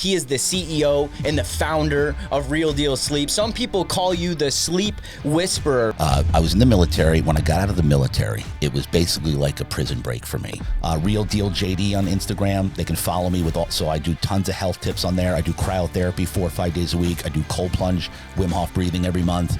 He is the CEO and the founder of Real Deal Sleep. Some people call you the sleep whisperer. I was in the military. When I got out of the military, it was basically like a prison break for me. Real Deal JD on Instagram. They can follow me with so I do tons of health tips on there. I do cryotherapy 4 or 5 days a week. I do cold plunge, Wim Hof breathing every month.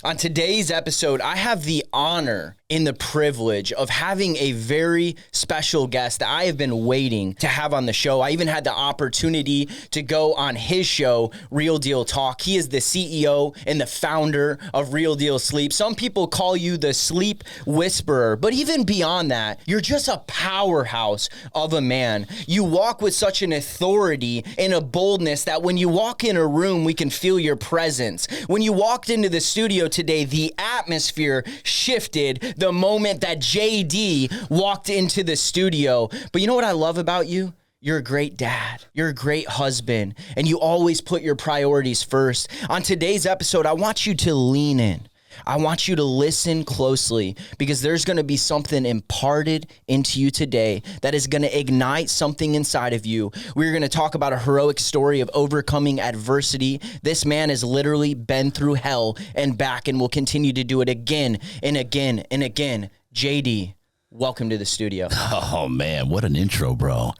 On today's episode, I have the honor and the privilege of having a very special guest that I have been waiting to have on the show. I even had the opportunity to go on his show, Real Deal Talk. He is the CEO and the founder of Real Deal Sleep. Some people call you the sleep whisperer, but even beyond that, you're just a powerhouse of a man. You walk with such an authority and a boldness that when you walk in a room, we can feel your presence. When you walked into the studio today, the atmosphere shifted the moment that JD walked into the studio. But you know what I love about you? You're a great dad. You're a great husband, and you always put your priorities first. On today's episode, I want you to lean in. I want you to listen closely because there's going to be something imparted into you today that is going to ignite something inside of you. We're going to talk about a heroic story of overcoming adversity. This man has literally been through hell and back and will continue to do it again and again and again. JD, welcome to the studio. Oh, man, what an intro, bro.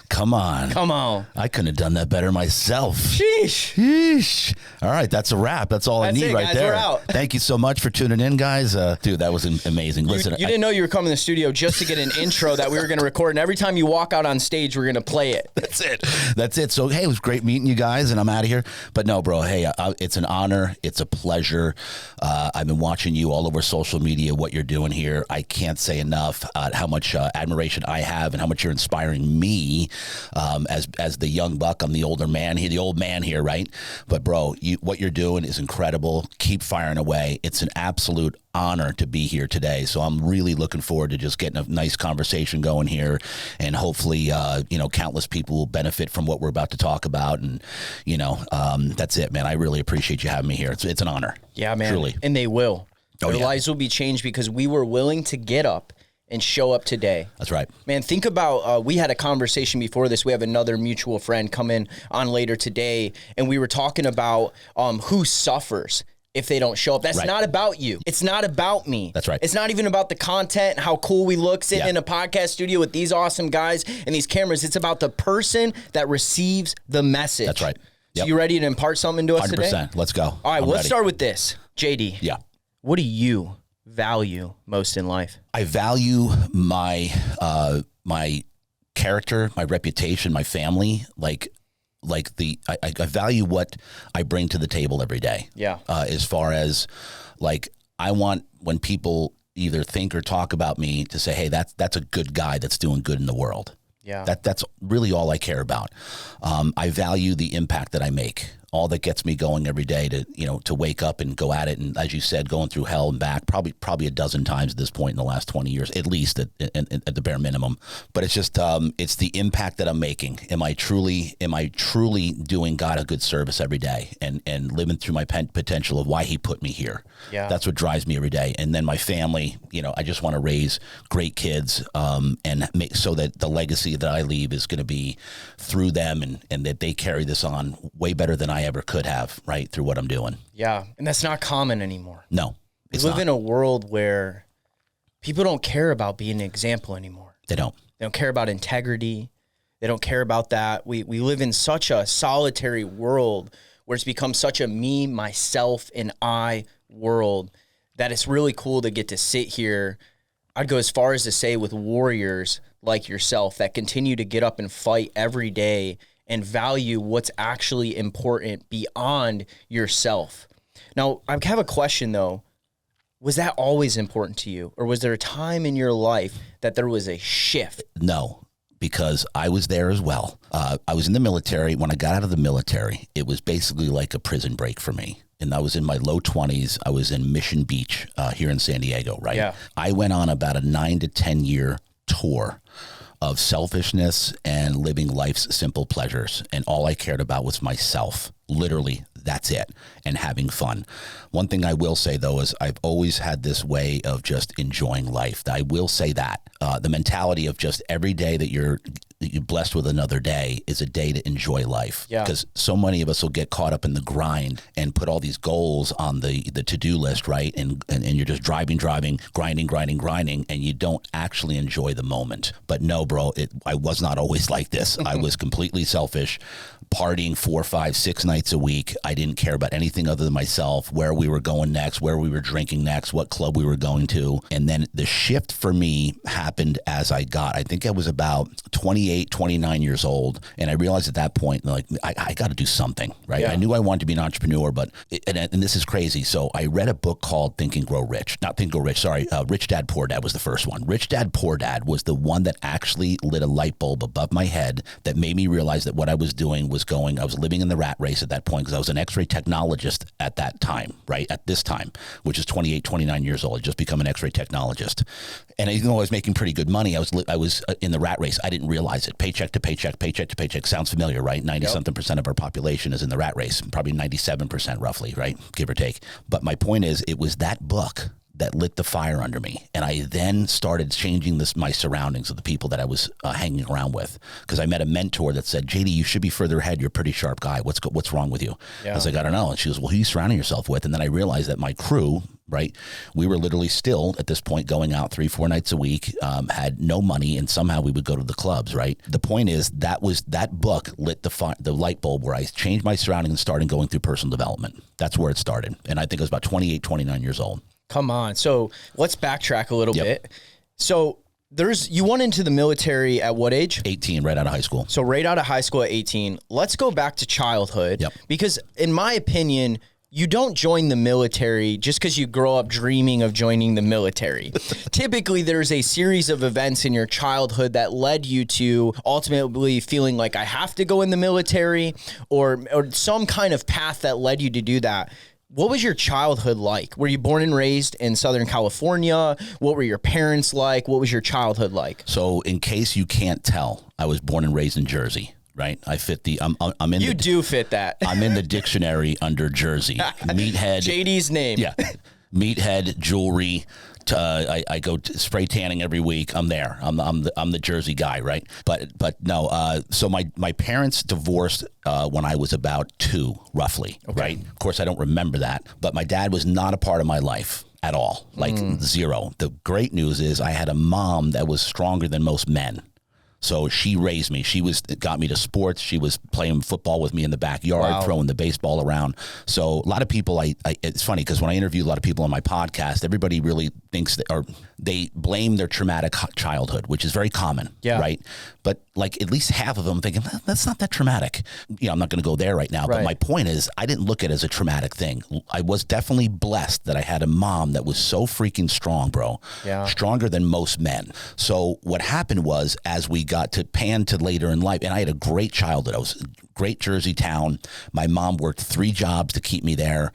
Come on. Come on. I couldn't have done that better myself. Sheesh. Sheesh. All right, that's a wrap. That's all I need right guys, there. We're out. Thank you so much for tuning in, guys. Dude, that was amazing. Listen, You didn't know you were coming to the studio just to get an intro that we were going to record, and every time you walk out on stage, we're going to play it. That's it. That's it. So, hey, it was great meeting you guys, and I'm out of here. But no, bro, hey, it's an honor. It's a pleasure. I've been watching you all over social media, what you're doing here. I can't say enough how much admiration I have and how much you're inspiring me as the young buck. I'm the older man here, the old man here, right? But, bro, what you're doing is incredible. Keep firing away. It's an absolute honor to be here today. So I'm really looking forward to just getting a nice conversation going here, and hopefully, countless people will benefit from what we're about to talk about. And, that's it, man. I really appreciate you having me here. It's an honor. Yeah, man. Truly. And they will. Oh, Their yeah. lives will be changed because we were willing to get up and show up today. That's right. Man, think about, we had a conversation before this. We have another mutual friend come in on later today, and we were talking about who suffers if they don't show up. That's Right. not about you. It's not about me. That's right. It's not even about the content and how cool we look sitting in a podcast studio with these awesome guys and these cameras. It's about the person that receives the message. That's right. So Yep. you ready to impart something to us 100%. today? Let's go. All right, I'm let's ready. start with this. JD, Yeah. what do you value most in life? I value my my character, my reputation, my family. I value what I bring to the table every day. Yeah. As far as I want when people either think or talk about me to say, hey, that's a good guy that's doing good in the world. Yeah. That's really all I care about. I value the impact that I make. All that gets me going every day to wake up and go at it. And as you said, going through hell and back, probably a dozen times at this point in the last 20 years, at least at the bare minimum. But it's just, it's the impact that I'm making. Am I truly doing God a good service every day and living through my potential of why he put me here? Yeah. That's what drives me every day. And then my family, I just want to raise great kids, and make so that the legacy that I leave is going to be through them and that they carry this on way better than I ever could have, right, through what I'm doing. Yeah. And that's not common anymore. No, We it's live not. in a world where people don't care about being an example anymore. They don't. They don't care about integrity. They don't care about that. We live in such a solitary world where it's become such a me, myself, and I world that it's really cool to get to sit here. I'd go as far as to say with warriors like yourself that continue to get up and fight every day and value what's actually important beyond yourself. Now, I have a question though. Was that always important to you? Or was there a time in your life that there was a shift? No, because I was there as well. I was in the military. When I got out of the military, it was basically like a prison break for me. And I was in my low 20s. I was in Mission Beach here in San Diego, right? Yeah. I went on about a 9 to 10 year tour of selfishness and living life's simple pleasures. And all I cared about was myself. Literally, that's it. And having fun. One thing I will say, though, is I've always had this way of just enjoying life. I will say that. The mentality of just every day that you're blessed with another day is a day to enjoy life. Yeah. Because so many of us will get caught up in the grind and put all these goals on the to-do list, right? And you're just driving, grinding, and you don't actually enjoy the moment. But no, bro, I was not always like this. I was completely selfish, partying 4, 5, 6 nights a week. I didn't care about anything other than myself, where we were going next, where we were drinking next, what club we were going to. And then the shift for me happened as I think I was about 28, 29 years old. And I realized at that point, like, I got to do something, right? Yeah. I knew I wanted to be an entrepreneur, but, and this is crazy. So I read a book called Think and Grow Rich. Not Think and Grow Rich, sorry. Rich Dad, Poor Dad was the first one. Rich Dad, Poor Dad was the one that actually lit a light bulb above my head that made me realize that what I was doing was I was living in the rat race at that point, because I was an x-ray technologist at that time, right? At this time, which is 28, 29 years old. I just become an x-ray technologist. And even though I was making pretty good money, I was in the rat race. I didn't realize it. Paycheck to paycheck, paycheck to paycheck. Sounds familiar, right? 90-something% of our population is in the rat race. Probably 97% roughly, right? Give or take. But my point is, it was that book that lit the fire under me. And I then started changing my surroundings of the people that I was hanging around with. Because I met a mentor that said, JD, you should be further ahead. You're a pretty sharp guy. What's wrong with you? Yeah. I was like, I don't know. And she goes, well, who are you surrounding yourself with? And then I realized that my crew, right, we were literally still at this point going out 3, 4 nights a week, had no money, and somehow we would go to the clubs, right? The point is, that book lit the light bulb where I changed my surroundings and started going through personal development. That's where it started. And I think I was about 28, 29 years old. Come on. So let's backtrack a little bit. So you went into the military at what age? 18, right out of high school. So right out of high school at 18. Let's go back to childhood. Because in my opinion, you don't join the military just because you grow up dreaming of joining the military. Typically, there's a series of events in your childhood that led you to ultimately feeling like I have to go in the military, or some kind of path that led you to do that. What was your childhood like? Were you born and raised in Southern California? What were your parents like? What was your childhood like? So in case you can't tell, I was born and raised in Jersey, right? I fit I'm in. You do fit that. I'm in the dictionary under Jersey. Meathead. JD's name. Yeah. Meathead, jewelry. I go spray tanning every week. I'm there. I'm the Jersey guy, right? But no. So my parents divorced when I was about 2, roughly, right? Of course, I don't remember that. But my dad was not a part of my life at all, like zero. The great news is I had a mom that was stronger than most men. So she raised me. Got me to sports. She was playing football with me in the backyard, throwing the baseball around. So a lot of people, it's funny because when I interview a lot of people on my podcast, everybody really thinks they blame their traumatic childhood, which is very common, right? But like at least half of them thinking, that's not that traumatic. I'm not going to go there right now. Right. But my point is, I didn't look at it as a traumatic thing. I was definitely blessed that I had a mom that was so freaking strong, bro. Yeah. Stronger than most men. So what happened was, as we got to pan to later in life, and I had a great childhood. I was great Jersey town. My mom worked 3 jobs to keep me there.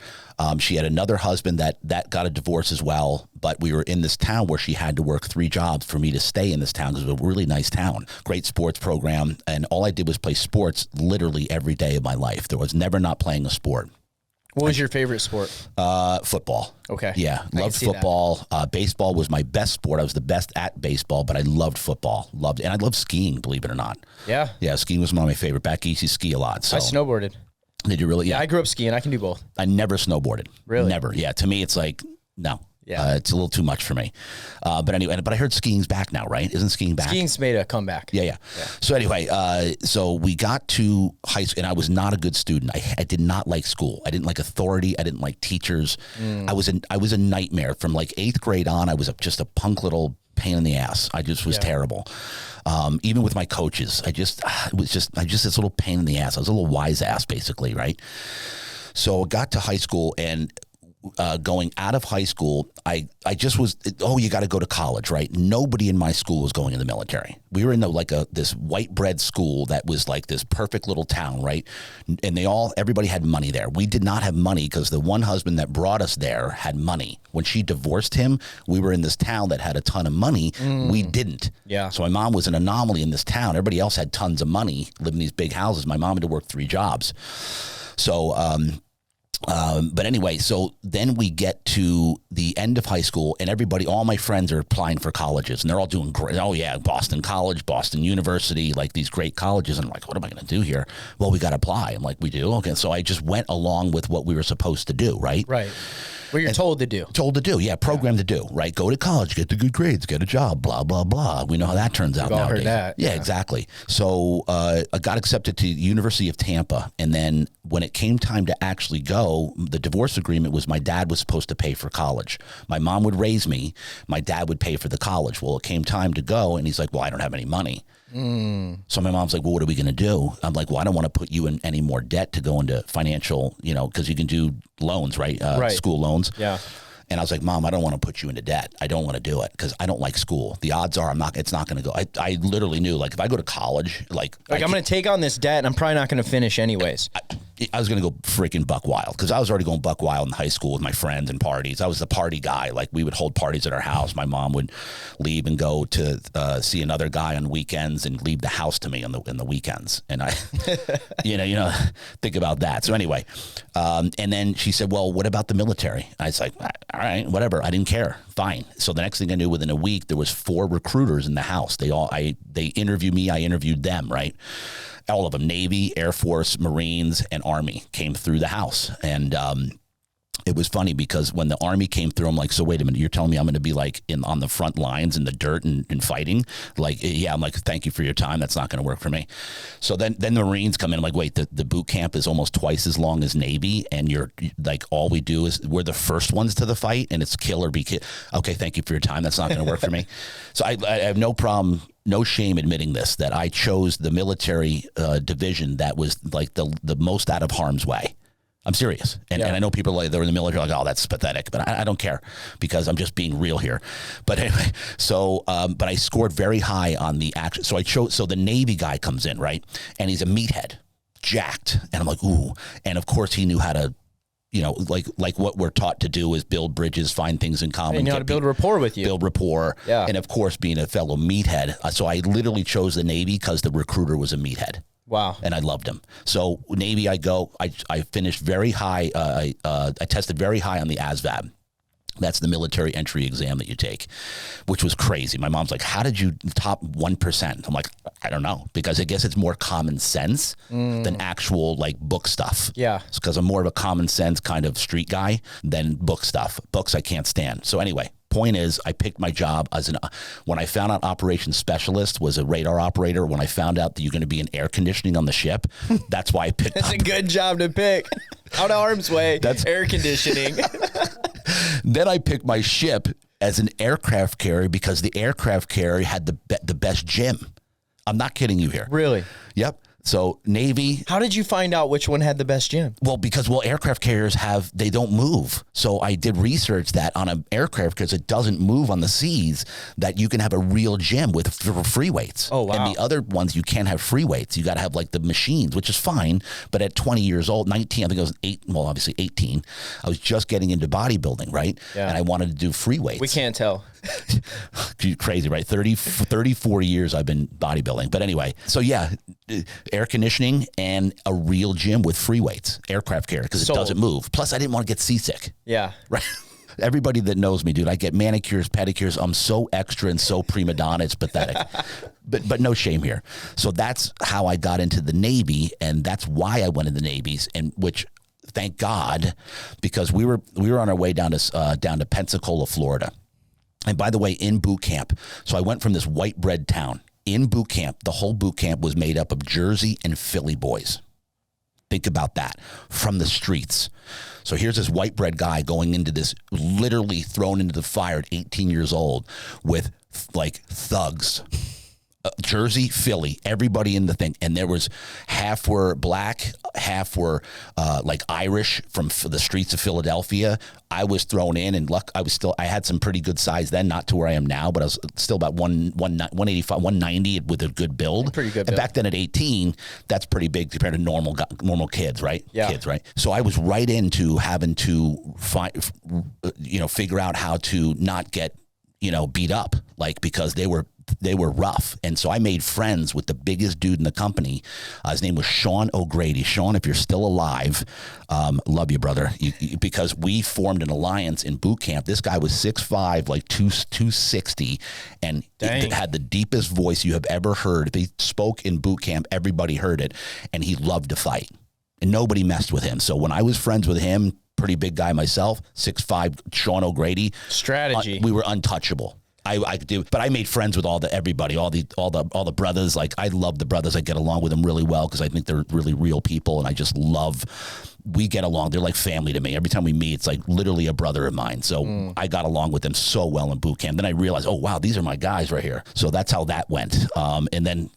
She had another husband that got a divorce as well, but we were in this town where she had to work 3 jobs for me to stay in this town because it was a really nice town. Great sports program, and all I did was play sports literally every day of my life. There was never not playing a sport. What was your favorite sport? Football. Okay. Yeah, loved football. Baseball was my best sport. I was the best at baseball, but I loved football. And I loved skiing, believe it or not. Yeah. Yeah, skiing was one of my favorite. Back east, you ski a lot. So. I snowboarded. Did you really? Yeah, I grew up skiing. I can do both. I never snowboarded. Really? Never. Yeah, to me, it's like, no. Yeah. It's a little too much for me. But anyway, I heard skiing's back now, right? Isn't skiing back? Skiing's made a comeback. Yeah. So anyway, so we got to high school, and I was not a good student. I did not like school. I didn't like authority. I didn't like teachers. I was a nightmare. From like 8th grade on, I was just a punk little pain in the ass. I just was terrible. Even with my coaches, I just this little pain in the ass. I was a little wise ass, basically, right? So I got to high school, and going out of high school, I just was, oh, you got to go to college, right? Nobody in my school was going in the military. We were in this white bread school that was like this perfect little town, right? And everybody had money there. We did not have money because the one husband that brought us there had money. When she divorced him, we were in this town that had a ton of money. We didn't. Yeah. So my mom was an anomaly in this town. Everybody else had tons of money, lived in these big houses. My mom had to work 3 jobs. So, but anyway, so then we get to the end of high school and all my friends are applying for colleges and they're all doing great. Oh yeah, Boston College, Boston University, like these great colleges. And I'm like, what am I going to do here? Well, we got to apply. I'm like, we do? Okay. So I just went along with what we were supposed to do, right? Right. What you're told to do. Told to do, yeah. Programmed to do, right? Go to college, get the good grades, get a job, blah, blah, blah. We know how that turns out We've all nowadays. heard that. Yeah, exactly. So I got accepted to the University of Tampa. And then when it came time to actually go, the divorce agreement was my dad was supposed to pay for college. My mom would raise me. My dad would pay for the college. Well, it came time to go. And he's like, well, I don't have any money. So my mom's like, well, what are we going to do? I'm like, well, I don't want to put you in any more debt to go into financial, because you can do loans, right? Right. School loans. Yeah. And I was like, Mom, I don't want to put you into debt. I don't want to do it because I don't like school. The odds are it's not going to go. I literally knew, like, if I go to college, I'm going to take on this debt and I'm probably not going to finish anyways. I was going to go freaking buck wild because I was already going buck wild in high school with my friends and parties. I was the party guy. Like, we would hold parties at our house. My mom would leave and go to see another guy on weekends and leave the house to me in the weekends. And I, think about that. So anyway, and then she said, well, what about the military? I was like, all right, whatever. I didn't care. Fine. So the next thing I knew, within a week, there was 4 recruiters in the house. They interviewed me. I interviewed them, right? All of them, Navy, Air Force, Marines, and Army came through the house. And it was funny because when the Army came through, I'm like, so wait a minute, you're telling me I'm going to be like on the front lines in the dirt and fighting? Like, yeah, I'm like, thank you for your time. That's not going to work for me. So then the Marines come in. I'm like, wait, the boot camp is almost twice as long as Navy. And you're like, all we do is we're the first ones to the fight and it's kill or be killed. Okay, thank you for your time. That's not going to work for me. So I have no problem, no shame admitting this, that I chose the military division that was like the most out of harm's way. I'm serious. And I know people they're in the military like, oh, that's pathetic, but I don't care because I'm just being real here. But anyway, so, but I scored very high on the action. So so the Navy guy comes in, right? And he's a meathead, jacked. And I'm like, ooh. And of course he knew how to, like what we're taught to do is build bridges, find things in common. You know how to build rapport with you. Build rapport. Yeah. And of course, being a fellow meathead. So I literally chose the Navy because the recruiter was a meathead. Wow. And I loved him. So Navy, I finished very high. I tested very high on the ASVAB. That's the military entry exam that you take, which was crazy. My mom's like, how did you top 1%? I'm like, I don't know, because I guess it's more common sense than actual like book stuff. Yeah. It's because I'm more of a common sense kind of street guy than book stuff. Books I can't stand. So anyway, point is, I picked my job when I found out operations specialist was a radar operator. When I found out that you're going to be in air conditioning on the ship, that's why I picked That's a good job to pick. Out of harm's way, that's air conditioning. Then I picked my ship as an aircraft carrier because the aircraft carrier had the best gym. I'm not kidding you here. Really? Yep. So Navy. How did you find out which one had the best gym? Well, because aircraft carriers they don't move. So I did research that on an aircraft, because it doesn't move on the seas, that you can have a real gym with free weights. Oh, wow. And the other ones, you can't have free weights. You got to have like the machines, which is fine. But at 20 years old, 19, I think I was obviously 18, I was just getting into bodybuilding, right? Yeah. And I wanted to do free weights. We can't tell. Crazy, right? 40 years I've been bodybuilding. But anyway, so yeah, air conditioning and a real gym with free weights, aircraft carrier, because it doesn't move. Plus, I didn't want to get seasick. Yeah. Right. Everybody that knows me, dude, I get manicures, pedicures. I'm so extra and so prima donna. It's pathetic. but no shame here. So that's how I got into the Navy, and that's why I went in the Navies, and which, thank God, because we were on our way down to Pensacola, Florida. And by the way, in boot camp, so I went from this white bread town. In boot camp, the whole boot camp was made up of Jersey and Philly boys. Think about that, from the streets. So here's this white bread guy going into this, literally thrown into the fire at 18 years old with like thugs. Jersey, Philly, everybody in the thing. And there was half were black, half were like Irish from the streets of Philadelphia. I was thrown in, and I had some pretty good size then, not to where I am now, but I was still about 185, 190 with a good build. Pretty good build. And back then at 18, that's pretty big compared to normal kids, right? Yeah. Kids, right? So I was right into having to figure out how to not get, beat up, like, because they were rough. And so I made friends with the biggest dude in the company. His name was Sean O'Grady. Sean, if you're still alive, love you, brother. Because we formed an alliance in boot camp. This guy was 6'5", like 260, and had the deepest voice you have ever heard. If he spoke in boot camp, everybody heard it, and he loved to fight. And nobody messed with him. So when I was friends with him, pretty big guy myself, 6'5", Sean O'Grady. Strategy. We were untouchable. I could do, but I made friends with everybody, all the brothers. Like, I love the brothers. I get along with them really well because I think they're really real people, and I just love. We get along. They're like family to me. Every time we meet, it's like literally a brother of mine. So I got along with them so well in boot camp. Then I realized, oh wow, these are my guys right here. So that's how that went. And then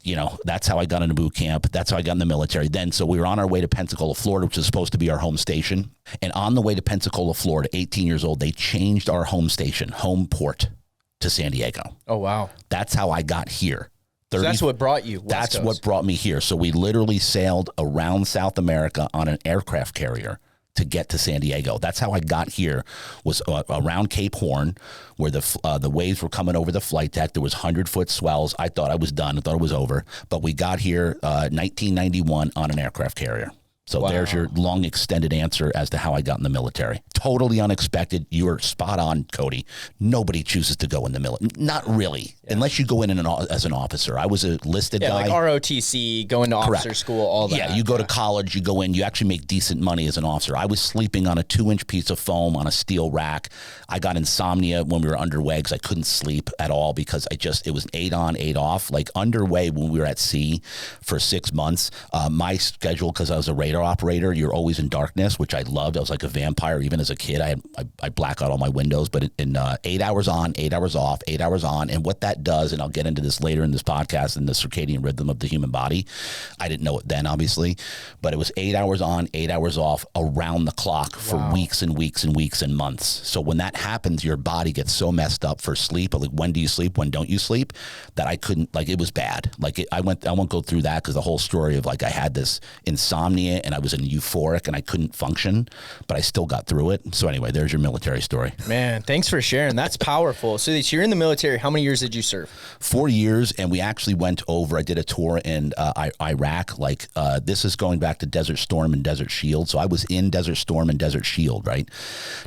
that's how I got into boot camp. That's how I got in the military. Then so we were on our way to Pensacola, Florida, which is supposed to be our home station. And on the way to Pensacola, Florida, 18 years old, they changed our home port to San Diego. Oh, wow. That's how I got here. So that's what brought you. That's what brought me here. So we literally sailed around South America on an aircraft carrier to get to San Diego. That's how I got here, was around Cape Horn, where the waves were coming over the flight deck. There was 100-foot swells. I thought I was done. I thought it was over. But we got here 1991 on an aircraft carrier. So there's your long extended answer as to how I got in the military. Totally unexpected. You were spot on, Cody. Nobody chooses to go in the military. Not really, unless you go in as an officer. I was a listed guy. Like ROTC, going to officer school, all that. Yeah, you go to college, you go in, you actually make decent money as an officer. I was sleeping on a 2-inch piece of foam on a steel rack. I got insomnia when we were underway because I couldn't sleep at all because it was 8 on, 8 off. Like underway when we were at sea for 6 months, my schedule, because I was a radar operator, you're always in darkness, which I loved. I was like a vampire even as a kid. I black out all my windows, but in 8 hours on, 8 hours off, 8 hours on. And what that does, and I'll get into this later in this podcast, in the circadian rhythm of the human body. I didn't know it then, obviously, but it was 8 hours on, 8 hours off around the clock for weeks and weeks and weeks and months. So when that happens, your body gets so messed up for sleep. Like, when do you sleep? When don't you sleep? That I couldn't, like, it was bad. Like I won't go through that because the whole story of, like, I had this insomnia and I was in euphoric and I couldn't function, but I still got through it. So anyway, there's your military story. Man, thanks for sharing. That's powerful. So you're in the military. How many years did you serve? 4 years, and we actually went over. I did a tour in Iraq. Like this is going back to Desert Storm and Desert Shield. So I was in Desert Storm and Desert Shield, right?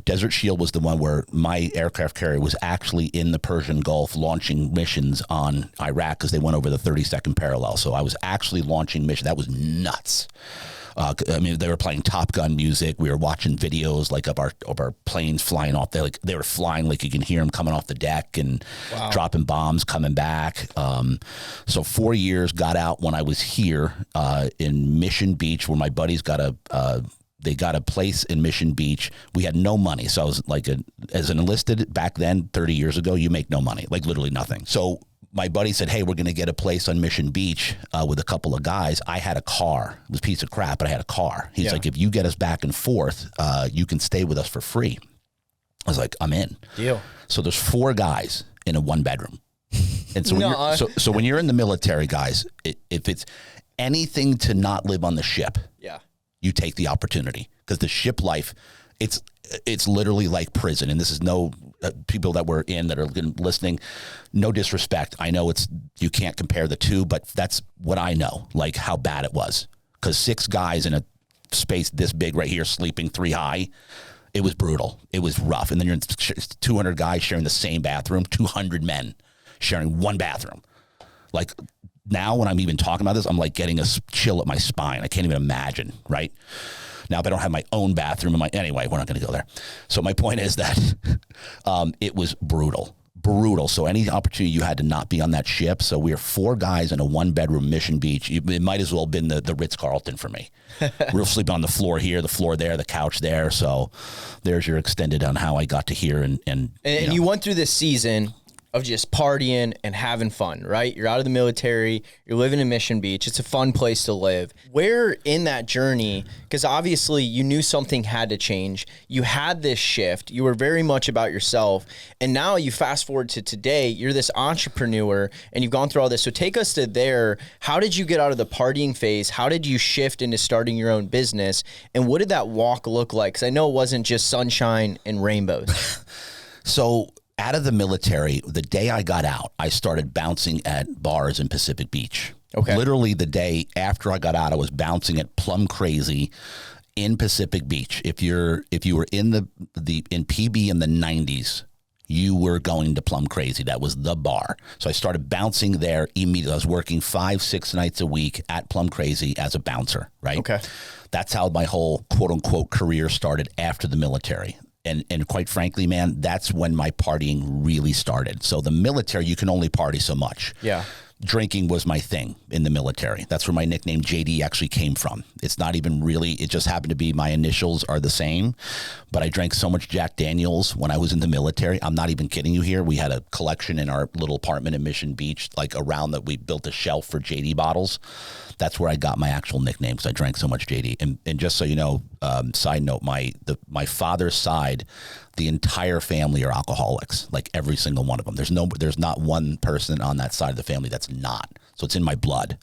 Desert Shield was the one where my aircraft carrier was actually in the Persian Gulf launching missions on Iraq because they went over the 32nd parallel. So I was actually launching missions. That was nuts. I mean, they were playing Top Gun music. We were watching videos like of our planes flying off. They were flying like you can hear them coming off the deck and dropping bombs, coming back. So 4 years, got out when I was here in Mission Beach, where my buddies got they got a place in Mission Beach. We had no money. So I was like, as an enlisted back then, 30 years ago, you make no money, like literally nothing. So my buddy said, hey, we're going to get a place on Mission Beach with a couple of guys. I had a car. It was a piece of crap, but I had a car. He's like, if you get us back and forth, you can stay with us for free. I was like, I'm in. Deal. So there's 4 guys in a 1-bedroom. And so, so when you're in the military, guys, if it's anything to not live on the ship, you take the opportunity, because the ship life, it's literally like prison. And this is no people that were in that are listening, no disrespect. I know you can't compare the two, but that's what I know, like how bad it was. Because 6 guys in a space this big right here, sleeping 3 high, it was brutal. It was rough. And then you're 200 guys sharing the same bathroom, 200 men sharing one bathroom. Like, now when I'm even talking about this, I'm like getting a chill at my spine. I can't even imagine, right? Now, if I don't have my own bathroom, anyway, we're not going to go there. So my point is that it was brutal. So any opportunity you had to not be on that ship. So we were 4 guys in a 1-bedroom Mission Beach. It might as well have been the Ritz-Carlton for me. We were sleeping on the floor here, the floor there, the couch there. So there's your extended on how I got to here. And you went through this season. of just partying and having fun, right? You're out of the military, you're living in Mission Beach. It's a fun place to live. Where in that journey, because obviously you knew something had to change. You had this shift. You were very much about yourself. And now you fast forward to today, you're this entrepreneur and you've gone through all this. So take us to there. How did you get out of the partying phase? How did you shift into starting your own business? And what did that walk look like? Because I know it wasn't just sunshine and rainbows. So out of the military, the day I got out, I started bouncing at bars in Pacific Beach. Okay. Literally the day after I got out, I was bouncing at Plum Crazy in Pacific Beach. If you were in in PB in the 90s, you were going to Plum Crazy. That was the bar. So I started bouncing there immediately. I was working 5-6 nights a week at Plum Crazy as a bouncer, right? Okay. That's how my whole quote unquote career started after the military. And quite frankly, man, that's when my partying really started. So the military, you can only party so much. Yeah. Drinking was my thing in the military. That's where my nickname JD actually came from. It's not even really, it just happened to be my initials are the same, but I drank so much Jack Daniels when I was in the military. I'm not even kidding you here. We had a collection in our little apartment in Mission Beach, like around that we built a shelf for JD bottles. That's where I got my actual nickname because I drank so much JD. And just so you know, side note, my father's side, the entire family are alcoholics, like every single one of them. There's not one person on that side of the family that's not. So it's in my blood.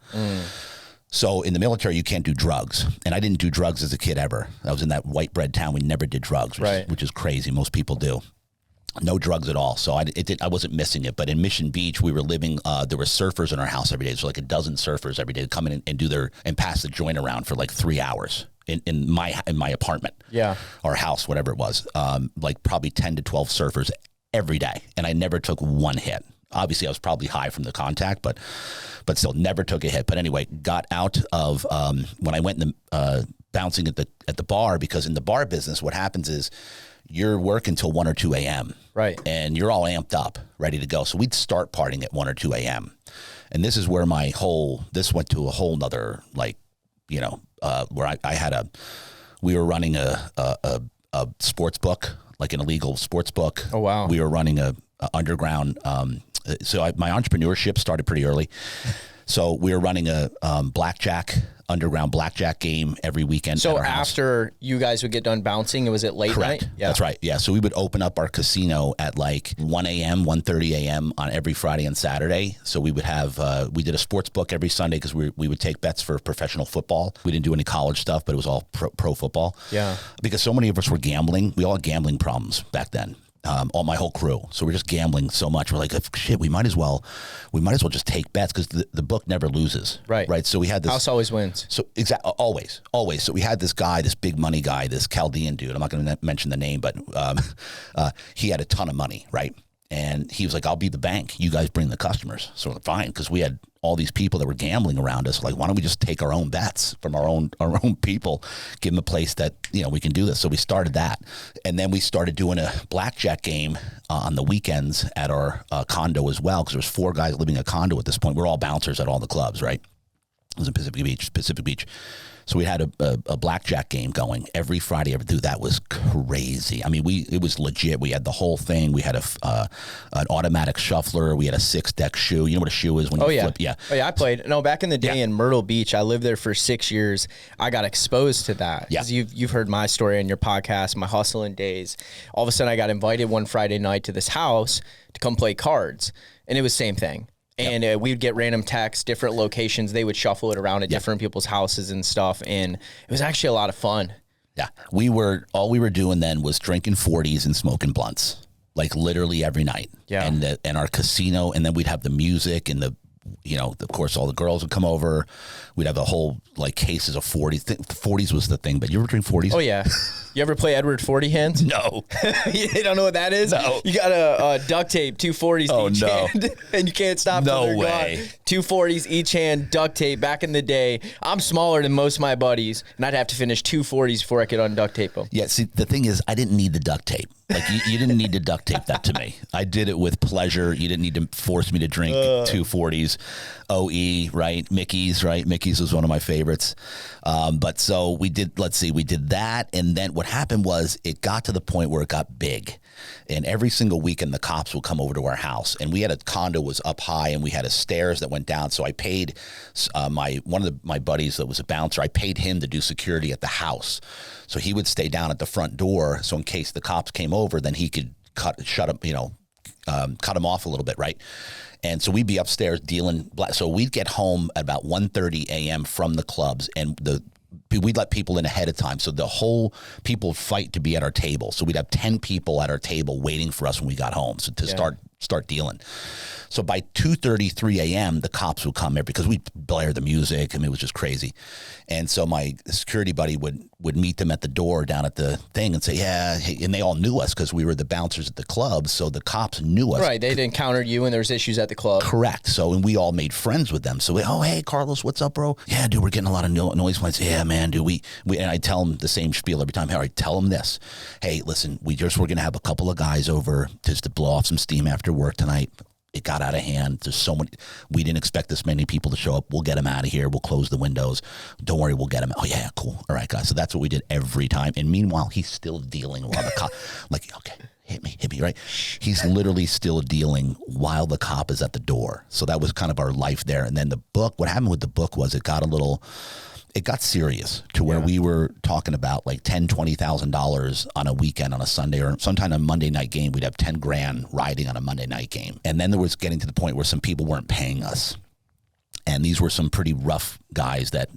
So in the military, you can't do drugs. And I didn't do drugs as a kid ever. I was in that white bread town. We never did drugs, which is crazy. Most people do. No drugs at all. So I wasn't missing it. But in Mission Beach, we were living, there were surfers in our house every day. So like a dozen surfers every day come in and pass the joint around for like 3 hours. In my apartment, or house, whatever it was, like probably 10 to 12 surfers every day, and I never took one hit. Obviously, I was probably high from the contact, but still never took a hit. But anyway, got out of when I went bouncing at the bar, because in the bar business, what happens is you're working until 1 or 2 a.m. Right, and you're all amped up, ready to go. So we'd start partying at 1 or 2 a.m. And this is where this went to a whole nother, like, you know, where we were running a sports book, like an illegal sports book. Oh, wow. We were running a underground. My entrepreneurship started pretty early. So we were running a underground blackjack game every weekend. So after you guys would get done bouncing, was it late Correct. night? Yeah. That's right. Yeah. So we would open up our casino at like 1 a.m., 1:30 a.m. on every Friday and Saturday. So we would have, we did a sports book every Sunday because we would take bets for professional football. We didn't do any college stuff, but it was all pro football. Yeah. Because so many of us were gambling. We all had gambling problems back then. All my whole crew. So we're just gambling so much. We're like, shit, we might as well just take bets because the book never loses. Right. Right. So we had this. House always wins. So always. So we had this guy, this big money guy, this Chaldean dude. I'm not going to mention the name, but he had a ton of money. Right. And he was like, I'll be the bank. You guys bring the customers. So we're like, fine. Because we had all these people that were gambling around us. Like, why don't we just take our own bets from our own people, give them a place that, you know, we can do this. So we started that. And then we started doing a blackjack game on the weekends at our condo as well. Because there was 4 guys living in a condo at this point. We're all bouncers at all the clubs, right? It was in Pacific Beach. So we had a blackjack game going every Friday. Dude, that was crazy. I mean, it was legit. We had the whole thing. We had an automatic shuffler. We had a 6-deck shoe. You know what a shoe is when you flip? Yeah. Oh, yeah, I played. No, back in the day in Myrtle Beach, I lived there for 6 years. I got exposed to that. Yeah. You've heard my story on your podcast, my hustling days. All of a sudden, I got invited one Friday night to this house to come play cards. And it was the same thing. And we would get random texts, different locations. They would shuffle it around at different people's houses and stuff. And it was actually a lot of fun. Yeah. All we were doing then was drinking 40s and smoking blunts, like literally every night. Yeah. And our casino. And then we'd have the music and of course, all the girls would come over. We'd have a whole, like, cases of 40s. 40s was the thing, but you ever drink 40s? Oh, yeah. You ever play Edward 40 hands? No. You don't know what that is? No. You got to duct tape 2 40s to each hand, and you can't stop till they're gone. 2 40s each hand, duct tape. Back in the day, I'm smaller than most of my buddies, and I'd have to finish 2 40s before I could unduct tape them. Yeah, see, the thing is, I didn't need the duct tape. Like, you didn't need to duct tape that to me. I did it with pleasure. You didn't need to force me to drink 2 40s. always OE, right? Mickey's, right? Mickey's was one of my favorites. But so we did that. And then what happened was it got to the point where it got big. And every single weekend, the cops would come over to our house. And we had a condo was up high, and we had a stairs that went down. So I paid one of my buddies that was a bouncer, I paid him to do security at the house. So he would stay down at the front door. So in case the cops came over, then he could cut him off a little bit, right? And so we'd be upstairs dealing. So we'd get home at about 1:30 a.m. from the clubs, and we'd let people in ahead of time. So the whole people fight to be at our table. So we'd have 10 people at our table waiting for us when we got home. So to start dealing. So by 2:33 a.m., the cops would come here because we'd blare the music. I mean, it was just crazy. And so my security buddy would meet them at the door down at the thing and say, yeah. And they all knew us because we were the bouncers at the club. So the cops knew us. Right. They'd encountered you when there was issues at the club. Correct. So, and we all made friends with them. So, hey, Carlos, what's up, bro? Yeah, dude, we're getting a lot of noise complaints. Yeah, man, dude, we and I tell them the same spiel every time. Hey, all right, tell them this. Hey, listen, we're going to have a couple of guys over just to blow off some steam after work tonight. It got out of hand. There's so many. We didn't expect this many people to show up. We'll get them out of here. We'll close the windows. Don't worry, we'll get them. Oh yeah, cool. All right, guys. So that's what we did every time. And meanwhile, he's still dealing while the cop, like, okay, hit me, right? He's literally still dealing while the cop is at the door. So that was kind of our life there. And then the book. What happened with the book was it got serious to where we were talking about like $10,000-$20,000 on a weekend on a Sunday, or sometime on a Monday night game. We'd have 10 grand riding on a Monday night game. And then there was getting to the point where some people weren't paying us. And these were some pretty rough guys that,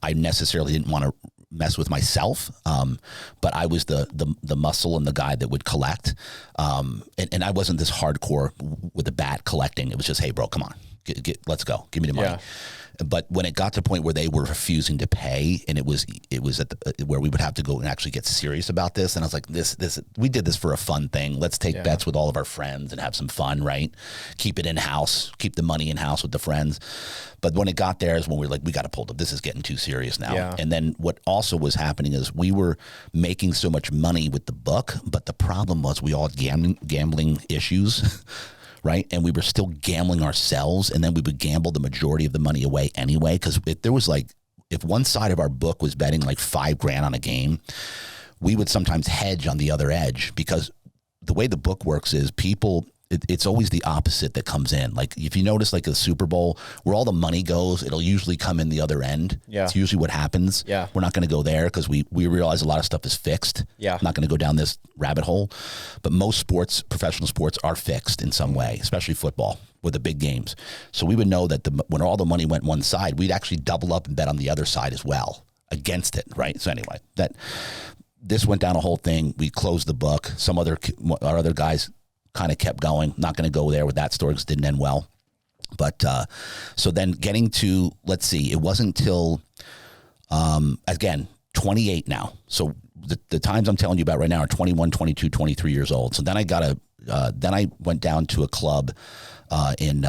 I necessarily didn't want to mess with myself. But I was the muscle and the guy that would collect. And I wasn't this hardcore with a bat collecting. It was just, hey bro, come on, let's go. Give me the money. Yeah. But when it got to the point where they were refusing to pay, and it was at where we would have to go and actually get serious about this, and I was like, we did this for a fun thing. Let's take bets with all of our friends and have some fun, right? Keep it in house, keep the money in house with the friends. But when it got there is when we were like, we got to pull up. This is getting too serious now. Yeah. And then what also was happening is we were making so much money with the book, but the problem was we all had gambling issues. Right. And we were still gambling ourselves. And then we would gamble the majority of the money away anyway. Because if one side of our book was betting like $5,000 on a game, we would sometimes hedge on the other edge, because the way the book works is it's always the opposite that comes in. Like if you notice like a Super Bowl where all the money goes, it'll usually come in the other end. Yeah. It's usually what happens. Yeah. We're not going to go there because we realize a lot of stuff is fixed. Yeah. I'm not going to go down this rabbit hole, but most sports, professional sports, are fixed in some way, especially football with the big games. So we would know that when all the money went one side, we'd actually double up and bet on the other side as well against it. Right. So anyway, this went down a whole thing. We closed the book. Our other guys kind of kept going. Not going to go there with that story because it didn't end well. But so then getting to, let's see, it wasn't until, again, 28 now. So the times I'm telling you about right now are 21, 22, 23 years old. So then I went down to a club in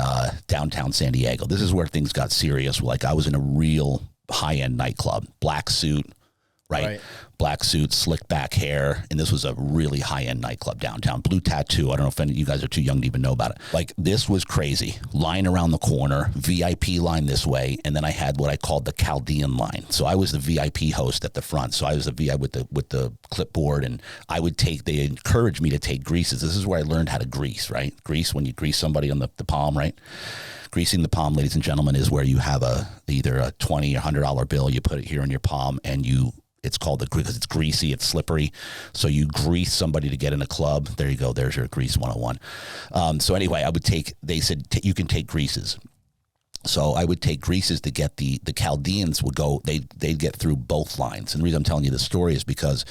downtown San Diego. This is where things got serious. Like I was in a real high-end nightclub, black suit, right? Black suit, slick back hair. And this was a really high-end nightclub downtown. Blue tattoo. I don't know if any of you guys are too young to even know about it. Like this was crazy. Line around the corner, VIP line this way. And then I had what I called the Chaldean line. So I was the VIP host at the front. So I was the VIP with the clipboard, and they encouraged me to take greases. This is where I learned how to grease, right? Grease, when you grease somebody on the palm, right? Greasing the palm, ladies and gentlemen, is where you have either a $20 or $100 bill. You put it here in your palm, and it's called because it's greasy, it's slippery. So you grease somebody to get in a club. There you go. There's your grease 101. So anyway, they said you can take greases. So I would take greases to get the Chaldeans would go, they'd get through both lines. And the reason I'm telling you this story is because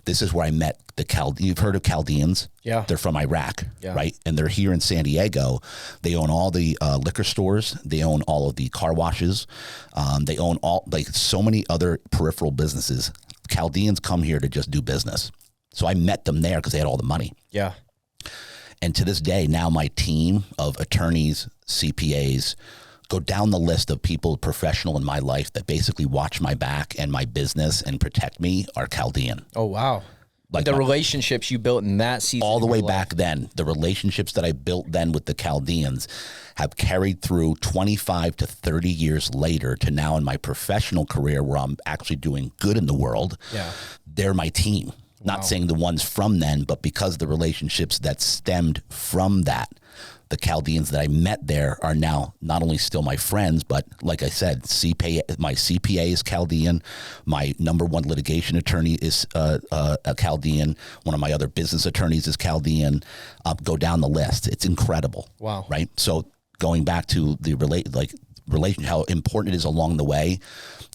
this is where I met the Chaldeans. You've heard of Chaldeans? Yeah. They're from Iraq, right? And they're here in San Diego. They own all the liquor stores. They own all of the car washes. They own so many other peripheral businesses. Chaldeans come here to just do business. So I met them there because they had all the money. Yeah. And to this day, now my team of attorneys, CPAs, go down the list of people professional in my life that basically watch my back and my business and protect me are Chaldean. Oh, wow. Like the relationships you built in that season. all the way back then, the relationships that I built then with the Chaldeans have carried through 25 to 30 years later to now in my professional career where I'm actually doing good in the world. Yeah. They're my team. Not saying the ones from then, but because the relationships that stemmed from that, the Chaldeans that I met there are now not only still my friends, but like I said, my CPA is Chaldean. My number one litigation attorney is a Chaldean. One of my other business attorneys is Chaldean. Go down the list. It's incredible. Wow. Right? So going back to the relation, how important it is along the way.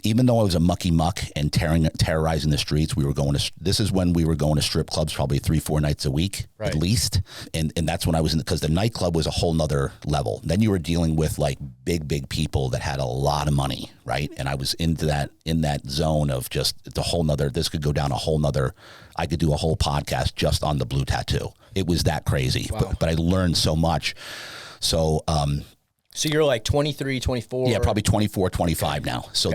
Even though I was a mucky muck and terrorizing the streets, this is when we were going to strip clubs probably 3-4 nights a week at least. And that's when I was because the nightclub was a whole nother level. Then you were dealing with like big people that had a lot of money, right? And I was in that zone of just this could go down I could do a whole podcast just on the blue tattoo. It was that crazy, wow. but I learned so much. So, so you're like 23, 24? Yeah, probably 24, 25 now. So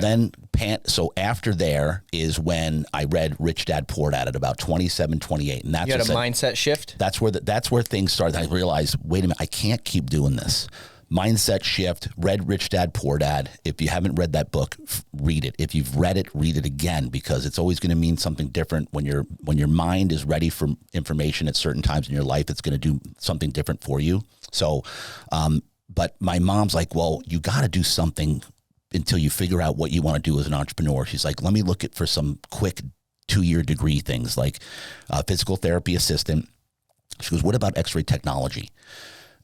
so after there is when I read Rich Dad Poor Dad at about 27, 28. And that's you had a mindset shift? That's where things started. I realized, wait a minute, I can't keep doing this. Mindset shift, read Rich Dad Poor Dad. If you haven't read that book, read it. If you've read it, read it again, because it's always going to mean something different when your mind is ready for information at certain times in your life. It's going to do something different for you. So, but my mom's like, well, you got to do something until you figure out what you want to do as an entrepreneur. She's like, let me look for some quick 2-year degree things like physical therapy assistant. She goes, what about X-ray technology?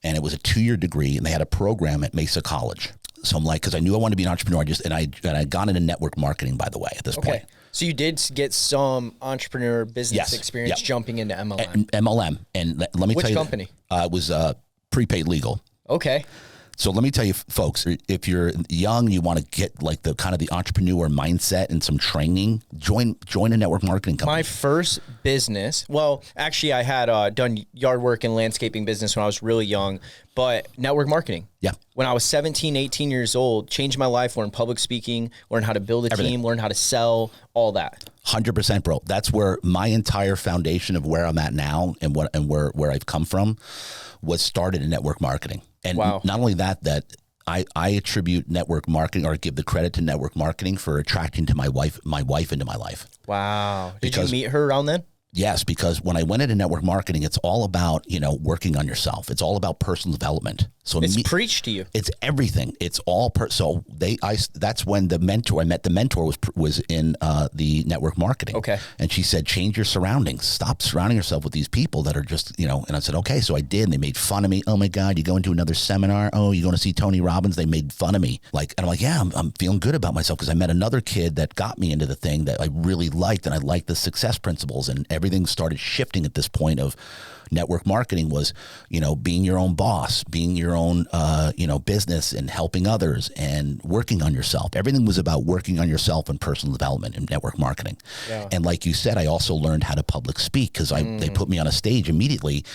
And it was a 2-year degree, and they had a program at Mesa College. So I'm like, because I knew I wanted to be an entrepreneur, I got into network marketing, by the way, at this point. So you did get some entrepreneur business experience jumping into MLM. MLM. And let me tell you. Which company? It was Prepaid Legal. Okay. So let me tell you, folks, if you're young, you want to get like the kind of the entrepreneur mindset and some training, join a network marketing company. My first business, well, actually I had done yard work and landscaping business when I was really young, but network marketing. Yeah. When I was 17, 18 years old, changed my life, learned public speaking, learned how to build a team, learned how to sell, all that. 100%, bro. That's where my entire foundation of where I'm at now and where I've come from was started in network marketing. And not only that I attribute network marketing, or give the credit to network marketing, for attracting to my wife into my life. Wow. Did you meet her around then? Yes, because when I went into network marketing, it's all about, working on yourself. It's all about personal development. So it's preached to you. It's everything. It's all that's when I met the mentor was in the network marketing. Okay. And she said, change your surroundings. Stop surrounding yourself with these people that are just, and I said, okay. So I did, and they made fun of me. Oh my God, you going to another seminar? Oh, you going to see Tony Robbins? They made fun of me. And I'm like, yeah, I'm feeling good about myself, because I met another kid that got me into the thing that I really liked, and I liked the success principles, and everything started shifting at this point of network marketing was, being your own boss, being your own, business, and helping others and working on yourself. Everything was about working on yourself and personal development in network marketing. Yeah. And like you said, I also learned how to public speak, because they put me on a stage immediately.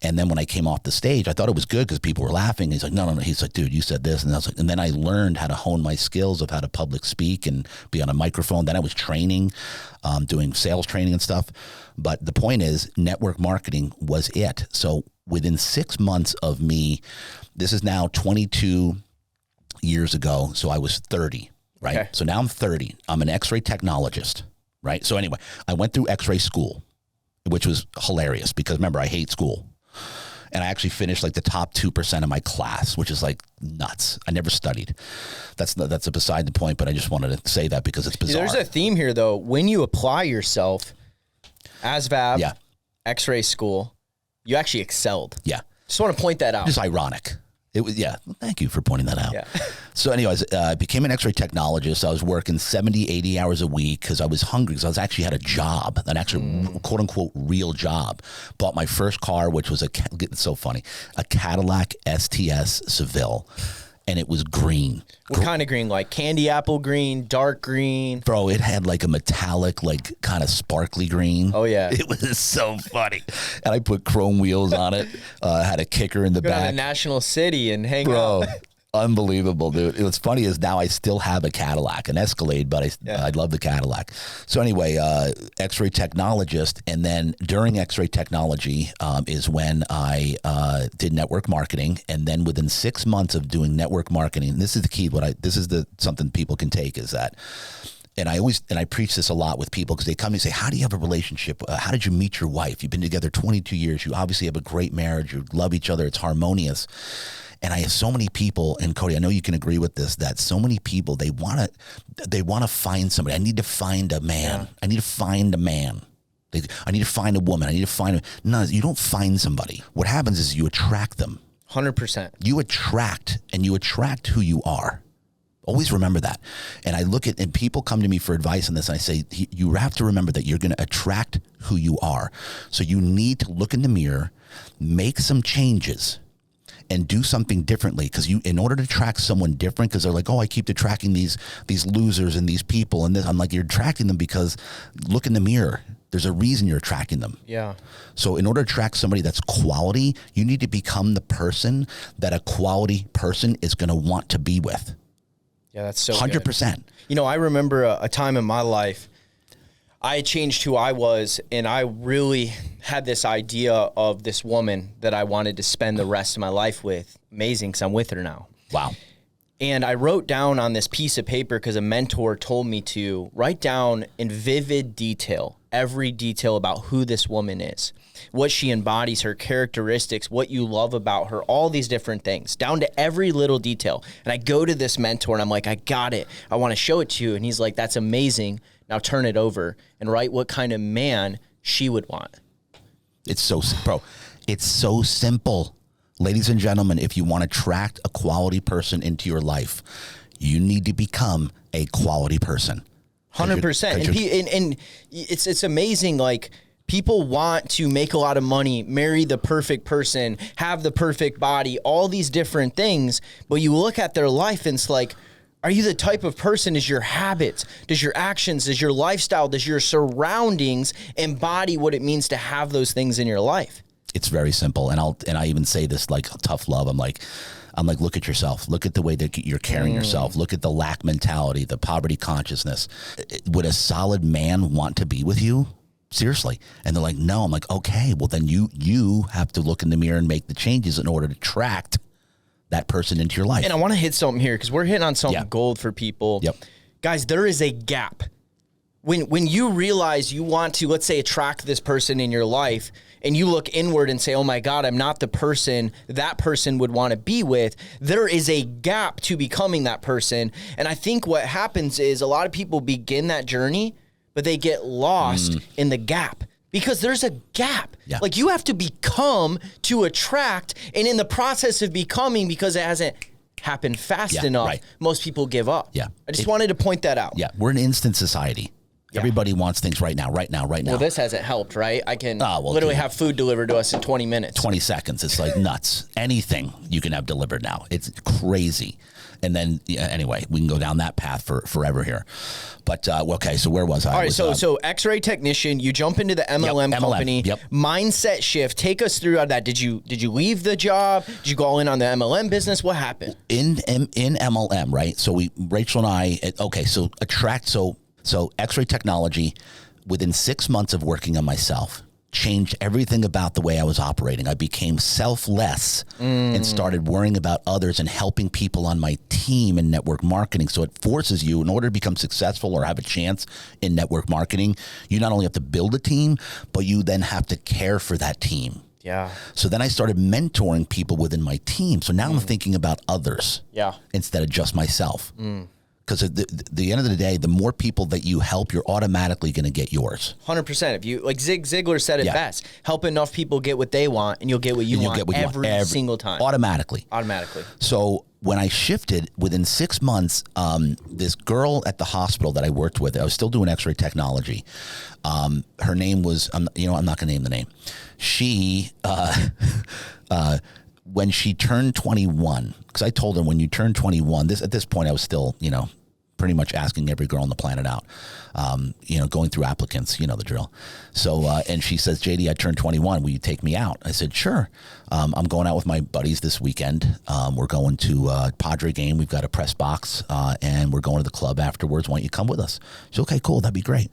And then when I came off the stage, I thought it was good because people were laughing. He's like, no. He's like, dude, you said this. And I was like, and then I learned how to hone my skills of how to public speak and be on a microphone. Then I was training, doing sales training and stuff. But the point is, network marketing was it. So within 6 months of me, this is now 22 years ago. So I was 30, right? Okay. So now I'm 30. I'm an X-ray technologist, right? So anyway, I went through X-ray school, which was hilarious, because remember, I hate school. And I actually finished like the top 2% of my class, which is like nuts. I never studied. That's beside the point, but I just wanted to say that because it's bizarre. There's a theme here, though. When you apply yourself, ASVAB, X-ray school, you actually excelled. Yeah. Just want to point that out. Just ironic. It was, yeah. Well, thank you for pointing that out. Yeah. So anyways, I became an X-ray technologist. I was working 70, 80 hours a week because I was hungry, because I actually had a job, an actual quote unquote real job. Bought my first car, which was it's so funny, a Cadillac STS Seville. And it was green. What kind of green? Like candy apple green, dark green? Bro, it had like a metallic, like kind of sparkly green. Oh, yeah. It was so funny. And I put chrome wheels on it. Had a kicker in the back. Go to National City and hang out. Unbelievable, dude. What's funny is now I still have a Cadillac, an Escalade, but I love the Cadillac. So anyway, X-ray technologist, and then during X-ray technology is when I did network marketing, and then within 6 months of doing network marketing, this is the key. Something people can take is that. And I preach this a lot with people because they come and say, how do you have a relationship? How did you meet your wife? You've been together 22 years. You obviously have a great marriage. You love each other. It's harmonious. And I have so many people, and Cody, I know you can agree with this, that so many people, they want to find somebody. I need to find a man. I need to find a man. I need to find a woman. I need to find no, you don't find somebody. What happens is you attract them. 100%. You attract who you are. Always remember that. And I look at, and people come to me for advice on this, and I say, you have to remember that you're going to attract who you are. So you need to look in the mirror, make some changes, and do something differently, because in order to attract someone different, because they're like, oh, I keep attracting these losers and these people, and this, I'm like, you're attracting them because look in the mirror. There's a reason you're attracting them. Yeah. So in order to attract somebody that's quality, you need to become the person that a quality person is going to want to be with. Yeah, that's so 100%. Good. You know, I remember a time in my life, I had changed who I was, and I really had this idea of this woman that I wanted to spend the rest of my life with. Amazing, because I'm with her now. Wow. And I wrote down on this piece of paper, because a mentor told me to write down in vivid detail, every detail about who this woman is, what she embodies, her characteristics, what you love about her, all these different things, down to every little detail. And I go to this mentor and I'm like, I got it. I want to show it to you. And he's like, that's amazing. Now turn it over and write what kind of man she would want. It's so simple. Ladies and gentlemen, if you want to attract a quality person into your life, you need to become a quality person. 100%. And it's amazing. Like, people want to make a lot of money, marry the perfect person, have the perfect body, all these different things. But you look at their life and it's like, are you the type of person? Is your habits, does your actions, does your lifestyle, does your surroundings embody what it means to have those things in your life? It's very simple. And I even say this like tough love. I'm like, look at yourself. Look at the way that you're carrying yourself. Look at the lack mentality, the poverty consciousness. Would a solid man want to be with you? Seriously. And they're like, no. I'm like, okay, well then you have to look in the mirror and make the changes in order to attract that person into your life. And I want to hit something here, because we're hitting on something gold for people. Yep. Guys, there is a gap. When you realize you want to, let's say, attract this person in your life, and you look inward and say, oh my God, I'm not the person that person would want to be with, there is a gap to becoming that person. And I think what happens is a lot of people begin that journey, but they get lost in the gap. Because there's a gap. Yeah. Like, you have to become to attract, and in the process of becoming, because it hasn't happened fast enough, most people give up. Yeah. I just wanted to point that out. Yeah, we're an instant society. Yeah. Everybody wants things right now. Well, this hasn't helped, right? I can literally have food delivered to us in 20 minutes. 20 seconds. It's like nuts. Anything you can have delivered now. It's crazy. And then, anyway, we can go down that path for forever here. But, okay, so where was I? All right, so X-ray technician, you jump into the MLM company, mindset shift. Take us through that. Did you leave the job? Did you go all in on the MLM business? What happened? In MLM, right? So Rachel and I, so X-ray technology, within 6 months of working on myself, changed everything about the way I was operating. I became selfless and started worrying about others and helping people on my team in network marketing. So it forces you, in order to become successful or have a chance in network marketing, you not only have to build a team, but you then have to care for that team. Yeah. So then I started mentoring people within my team. So now I'm thinking about others instead of just myself. Because at the end of the day, the more people that you help, you're automatically going to get yours. 100%. If you, like Zig Ziglar said it best, help enough people get what they want, and you'll get what you want every single time. Automatically. So when I shifted, within 6 months, this girl at the hospital that I worked with, I was still doing X-ray technology. Her name was, I'm not going to name the name. She, when she turned 21, because I told her, when you turn 21, at this point I was still, pretty much asking every girl on the planet out, going through applicants, you know the drill. So, and she says, JD, I turned 21. Will you take me out? I said, sure. I'm going out with my buddies this weekend. We're going to a Padre game. We've got a press box, and we're going to the club afterwards. Why don't you come with us? She said, okay, cool. That'd be great.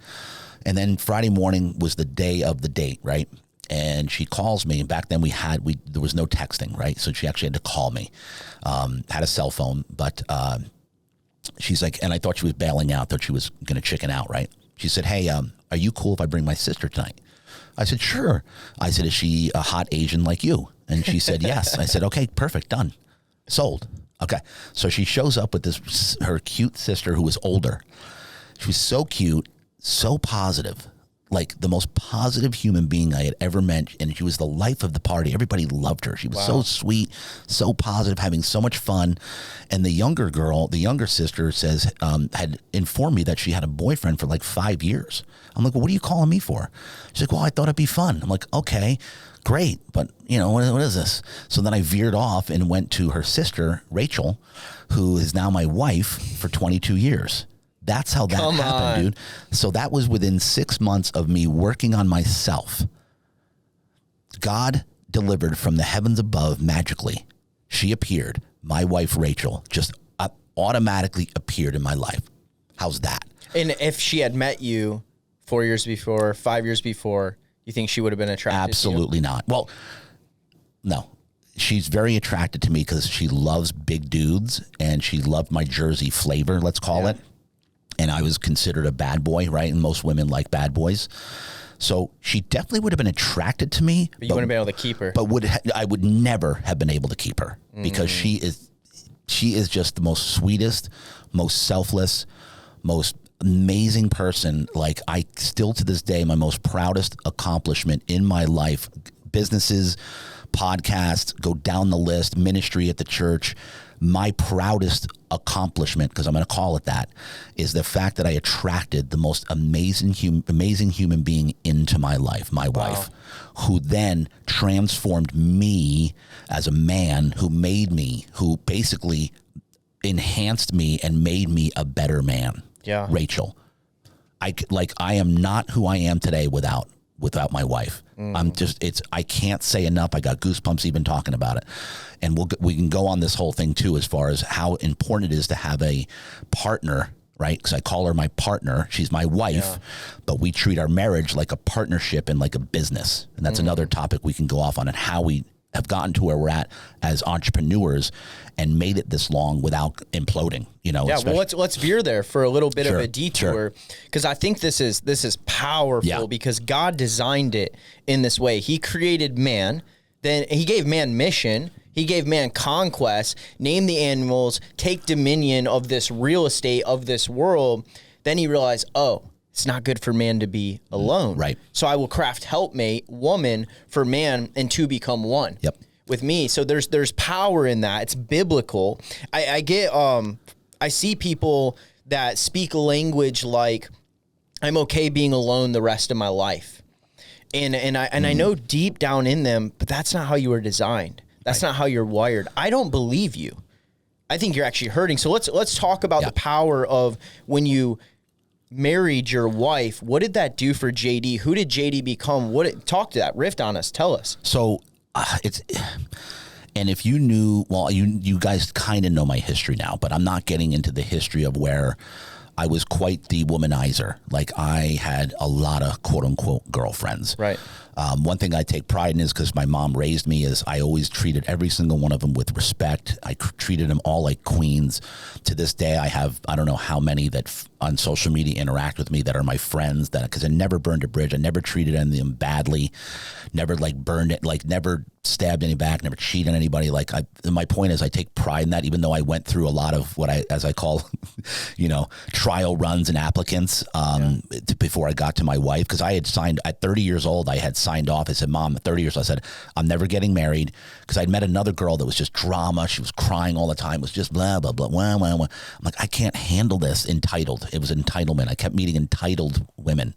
And then Friday morning was the day of the date, right? And she calls me, and back then there was no texting, right? So she actually had to call me. Had a cell phone, but she's like, and I thought she was bailing out, thought she was going to chicken out, right? She said, hey, are you cool if I bring my sister tonight? I said, sure. I said, is she a hot Asian like you? And she said, yes. I said, okay, perfect, done, sold. Okay, so she shows up with her cute sister who was older. She was so cute, so positive, like the most positive human being I had ever met. And she was the life of the party. Everybody loved her. She was so sweet, so positive, having so much fun. And the younger sister says, had informed me that she had a boyfriend for like 5 years. I'm like, well, what are you calling me for? She's like, well, I thought it'd be fun. I'm like, okay, great. But what is this? So then I veered off and went to her sister, Rachel, who is now my wife for 22 years. That's how that happened, dude. So that was within 6 months of me working on myself. God delivered from the heavens above magically. She appeared. My wife, Rachel, just automatically appeared in my life. How's that? And if she had met you 4 years before, 5 years before, you think she would have been attracted Absolutely to you? not. Well, no. She's very attracted to me because she loves big dudes, and she loved my Jersey flavor, let's call it. And I was considered a bad boy, right? And most women like bad boys. So she definitely would have been attracted to me. But you wouldn't be able to keep her. But I would never have been able to keep her because she is just the most sweetest, most selfless, most amazing person. Like, I still to this day, my most proudest accomplishment in my life, businesses, podcasts, go down the list, ministry at the church. My proudest accomplishment, because I'm going to call it that, is the fact that I attracted the most amazing human being into my life, my wife, who then transformed me as a man, who basically enhanced me and made me a better man. Yeah. Rachel. I am not who I am today without my wife. I can't say enough. I got goosebumps even talking about it. And we can go on this whole thing too, as far as how important it is to have a partner, right? Because I call her my partner. She's my wife, but we treat our marriage like a partnership and like a business. And that's another topic we can go off on, and how we have gotten to where we're at as entrepreneurs and made it this long without imploding, Yeah, well, let's veer there for a little bit of a detour, because I think this is powerful because God designed it in this way. He created man, then he gave man mission, he gave man conquest, name the animals, take dominion of this real estate of this world. Then he realized, it's not good for man to be alone. Right. So I will craft helpmate, woman, for man, and two become one. Yep. With me. So there's power in that. It's biblical. I see people that speak language like, I'm okay being alone the rest of my life. And I know deep down in them, but that's not how you were designed. That's not how you're wired. I don't believe you. I think you're actually hurting. So let's talk about the power of when you married your wife. What did that do for JD? Who did JD become? Talk to that. Riff on us. Tell us. So and if you knew, well, you guys kind of know my history now, but I'm not getting into the history of where I was quite the womanizer. Like, I had a lot of quote unquote girlfriends. Right. One thing I take pride in is, because my mom raised me, is I always treated every single one of them with respect. I treated them all like queens. To this day, I don't know how many that on social media interact with me that are my friends, because I never burned a bridge. I never treated any of them badly, never burned it, never stabbed any back, never cheated on anybody. My point is, I take pride in that, even though I went through a lot of what as I call, trial runs and applicants before I got to my wife. Because I had signed at 30 years old, I had signed off. I said, Mom, at 30 years, I said, I'm never getting married, because I'd met another girl that was just drama. She was crying all the time. It was just blah, blah, blah, blah, blah, blah. I'm like, I can't handle this. Entitled. It was entitlement. I kept meeting entitled women,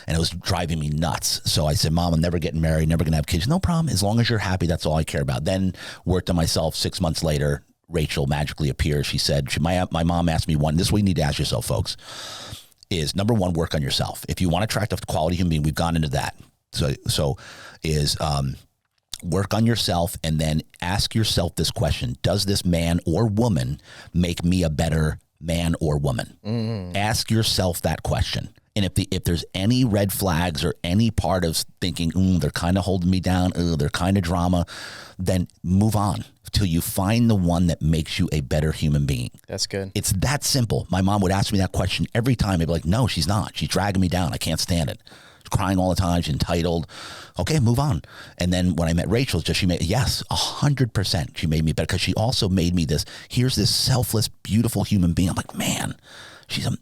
and it was driving me nuts. So I said, Mom, I'm never getting married, never going to have kids. No problem. As long as you're happy, that's all I care about. Then worked on myself. 6 months later, Rachel magically appears. She said, my mom asked me this is what you need to ask yourself, folks, is number one, work on yourself. If you want to attract a quality human being, we've gone into that. So work on yourself, and then ask yourself this question: does this man or woman make me a better man or woman? Ask yourself that question. And if there's any red flags or any part of thinking, they're kind of holding me down, they're kind of drama, then move on till you find the one that makes you a better human being. That's good. It's that simple. My mom would ask me that question every time. I'd be like, no, she's not. She's dragging me down. I can't stand it. She's crying all the time. She's entitled. Okay, move on. And then when I met Rachel, she made, 100%. She made me better, because she also made me here's this selfless, beautiful human being. I'm like, man. She's and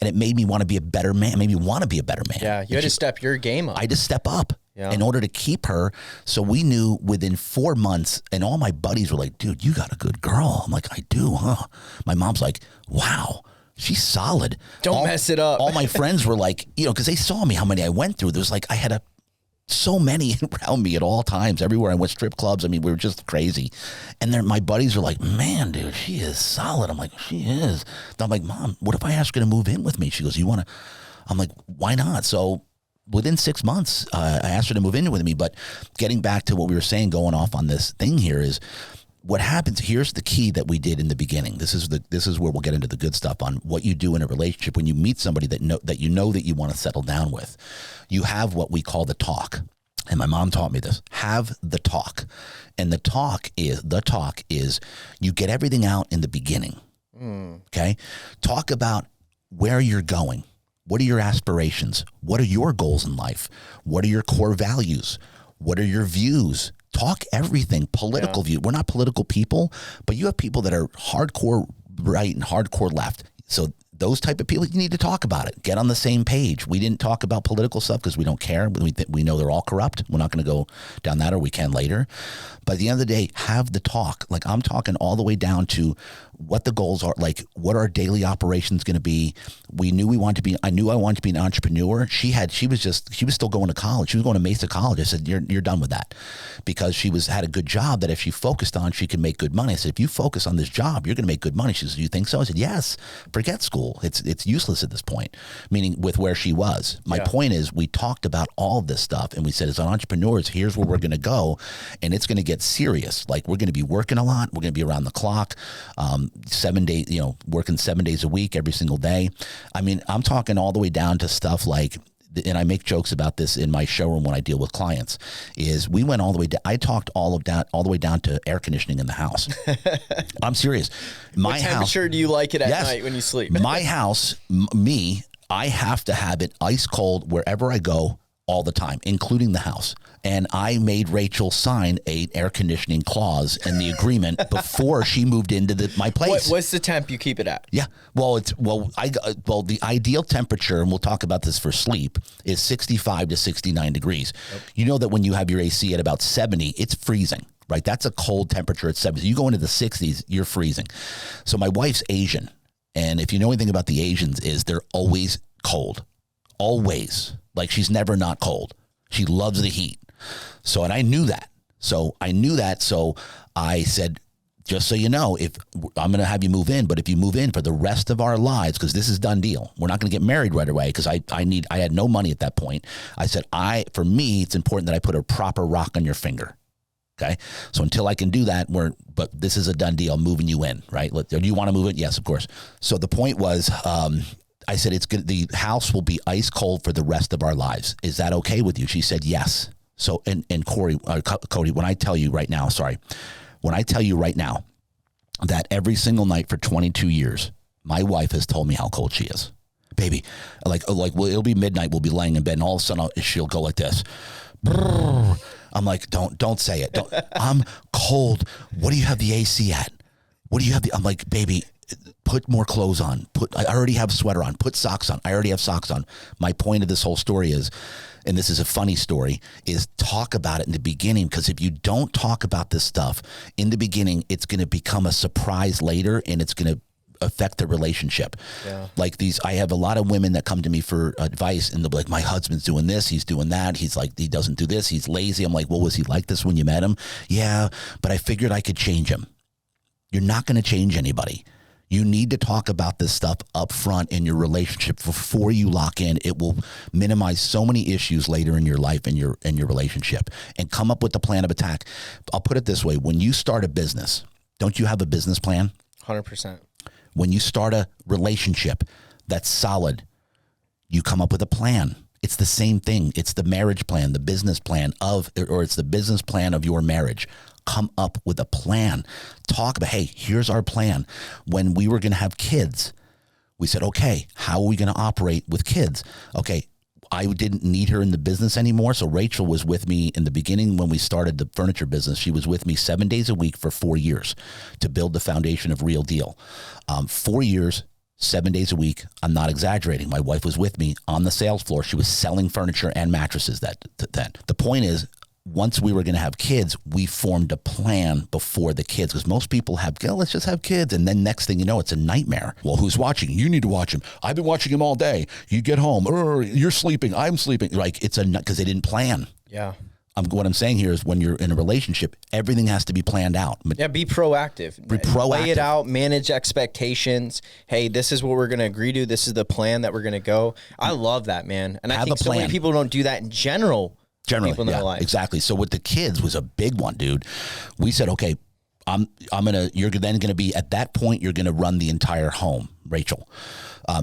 it made me want to be a better man. Made me want to be a better man. Yeah, you had to step your game up. I had to step up in order to keep her. So we knew within 4 months, and all my buddies were like, dude, you got a good girl. I'm like, I do, huh? My mom's like, wow, she's solid. Don't mess it up. All my friends were like, because they saw me, how many I went through. There's I had so many around me at all times, everywhere I went, strip clubs. I mean, we were just crazy. And then my buddies were like, man, dude, she is solid. I'm like, she is. I'm like, Mom, what if I ask her to move in with me? She goes, you want to? I'm like, why not? So within 6 months, I asked her to move in with me. But getting back to what we were saying, going off on this thing here, is what happens. Here's the key that we did in the beginning. This is where we'll get into the good stuff on what you do in a relationship when you meet somebody that you want to settle down with. You have what we call the talk. And my mom taught me this. Have the talk. And the talk is you get everything out in the beginning. Okay? Talk about where you're going. What are your aspirations? What are your goals in life? What are your core values? What are your views? Talk everything. Political view. We're not political people, but you have people that are hardcore right and hardcore left. So those type of people, you need to talk about it. Get on the same page. We didn't talk about political stuff because we don't care. We know they're all corrupt. We're not going to go down that, or we can later. But at the end of the day, have the talk. Like, I'm talking all the way down to what the goals are, like what our daily operations going to be. I knew I wanted to be an entrepreneur. She was still going to college. She was going to Mesa College. I said, you're done with that, because she had a good job that if she focused on, she could make good money. I said, if you focus on this job, you're going to make good money. She said, you think so? I said, yes. Forget school. It's useless at this point, meaning with where she was. My point is, we talked about all of this stuff, and we said, as entrepreneurs, here's where we're going to go, and it's going to get serious. Like, we're going to be working a lot. We're going to be around the clock, 7 days, working 7 days a week, every single day. I mean, I'm talking all the way down to stuff like, and I make jokes about this in my showroom when I deal with clients, is we went all the way down. I talked all the way down to air conditioning in the house. I'm serious. What temperature do you like it at night when you sleep? My house, I have to have it ice cold wherever I go all the time, including the house. And I made Rachel sign an air conditioning clause in the agreement before she moved into my place. What's the temp you keep it at? Yeah. Well, the ideal temperature, and we'll talk about this for sleep, is 65 to 69 degrees. Yep. You know that when you have your AC at about 70, it's freezing, right? That's a cold temperature at 70. You go into the 60s, you're freezing. So my wife's Asian. And if you know anything about the Asians, is they're always cold. Always. Like, she's never not cold. She loves the heat. So, and I knew that. So I said, just so you know, if I'm going to have you move in, but if you move in for the rest of our lives, because this is done deal, we're not going to get married right away, because I had no money at that point. I said, for me, it's important that I put a proper rock on your finger. Okay. So until I can do that, but this is a done deal. I'm moving you in, right? Do you want to move in? Yes, of course. So the point was, I said, the house will be ice cold for the rest of our lives. Is that okay with you? She said, yes. So, and Cody, when I tell you right now that every single night for 22 years, my wife has told me how cold she is. Baby, well, it'll be midnight. We'll be laying in bed, and all of a sudden she'll go like this. Brrr. I'm like, don't say it. I'm cold. What do you have the AC at? What do you have I'm like, baby, put more clothes on. I already have a sweater on. Put socks on. I already have socks on. My point of this whole story is, and this is a funny story, is talk about it in the beginning, because if you don't talk about this stuff in the beginning, it's going to become a surprise later, and it's going to affect the relationship. Yeah. Like I have a lot of women that come to me for advice, and they'll be like, my husband's doing this, he's doing that, he's like, he doesn't do this, he's lazy. I'm like, well, was he like this when you met him? Yeah, but I figured I could change him. You're not going to change anybody. You need to talk about this stuff up front in your relationship before you lock in. It will minimize so many issues later in your life and your relationship. And come up with a plan of attack. I'll put it this way. When you start a business, don't you have a business plan? 100%. When you start a relationship that's solid, you come up with a plan. It's the same thing. It's the marriage plan, the business plan or it's the business plan of your marriage. Come up with a plan. Talk about, hey, here's our plan. When we were going to have kids, we said, okay, how are we going to operate with kids? Okay, I didn't need her in the business anymore. So Rachel was with me in the beginning when we started the furniture business. She was with me 7 days a week for 4 years to build the foundation of Real Deal. 4 years, 7 days a week. I'm not exaggerating. My wife was with me on the sales floor. She was selling furniture and mattresses then. The point is, once we were going to have kids, we formed a plan before the kids, because most people have, let's just have kids. And then next thing you know, it's a nightmare. Well, who's watching? You need to watch him. I've been watching him all day. You get home. You're sleeping. I'm sleeping. Like, it's because they didn't plan. Yeah. What I'm saying here is when you're in a relationship, everything has to be planned out. Yeah, be proactive. Lay it out, manage expectations. Hey, this is what we're going to agree to. This is the plan that we're going to go. I love that, man. And I think so many people don't do that in general. Generally, people in their life. Exactly. So with the kids was a big one, dude. We said, okay, you're then going to be, at that point, you're going to run the entire home, Rachel.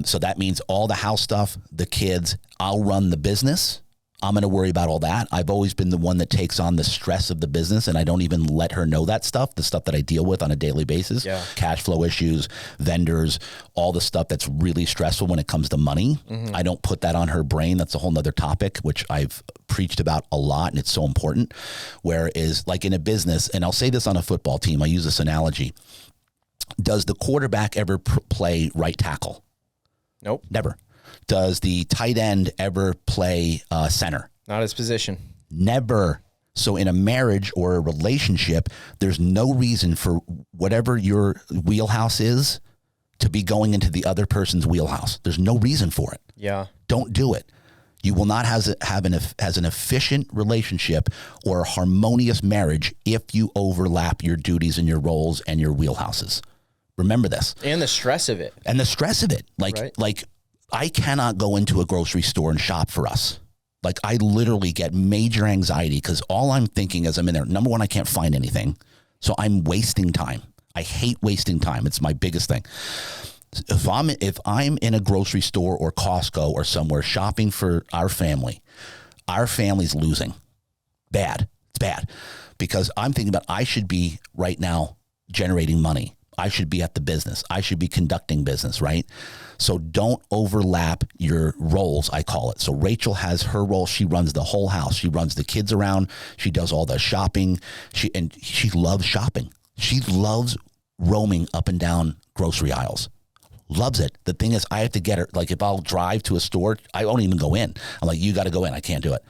So that means all the house stuff, the kids, I'll run the business. I'm going to worry about all that. I've always been the one that takes on the stress of the business, and I don't even let her know that stuff, the stuff that I deal with on a daily basis, cash flow issues, vendors, all the stuff that's really stressful when it comes to money. Mm-hmm. I don't put that on her brain. That's a whole nother topic, which I've preached about a lot, and it's so important. Whereas like in a business, and I'll say this on a football team, I use this analogy. Does the quarterback ever play right tackle? Nope. Never. Does the tight end ever play center? Not his position. Never. So in a marriage or a relationship, there's no reason for whatever your wheelhouse is to be going into the other person's wheelhouse. There's no reason for it. Yeah. Don't do it. You will not have an efficient relationship or a harmonious marriage if you overlap your duties and your roles and your wheelhouses. Remember this. And the stress of it. Like I cannot go into a grocery store and shop for us. Like, I literally get major anxiety because all I'm thinking as I'm in there, number one, I can't find anything. So I'm wasting time. I hate wasting time. It's my biggest thing. If I'm in a grocery store or Costco or somewhere shopping for our family's losing. Bad. It's bad. Because I'm thinking about, I should be right now generating money. I should be at the business. I should be conducting business, right? So don't overlap your roles, I call it. So Rachel has her role. She runs the whole house. She runs the kids around. She does all the shopping. She loves shopping. She loves roaming up and down grocery aisles. Loves it. The thing is, I have to get her. Like, if I'll drive to a store, I won't even go in. I'm like, you got to go in. I can't do it.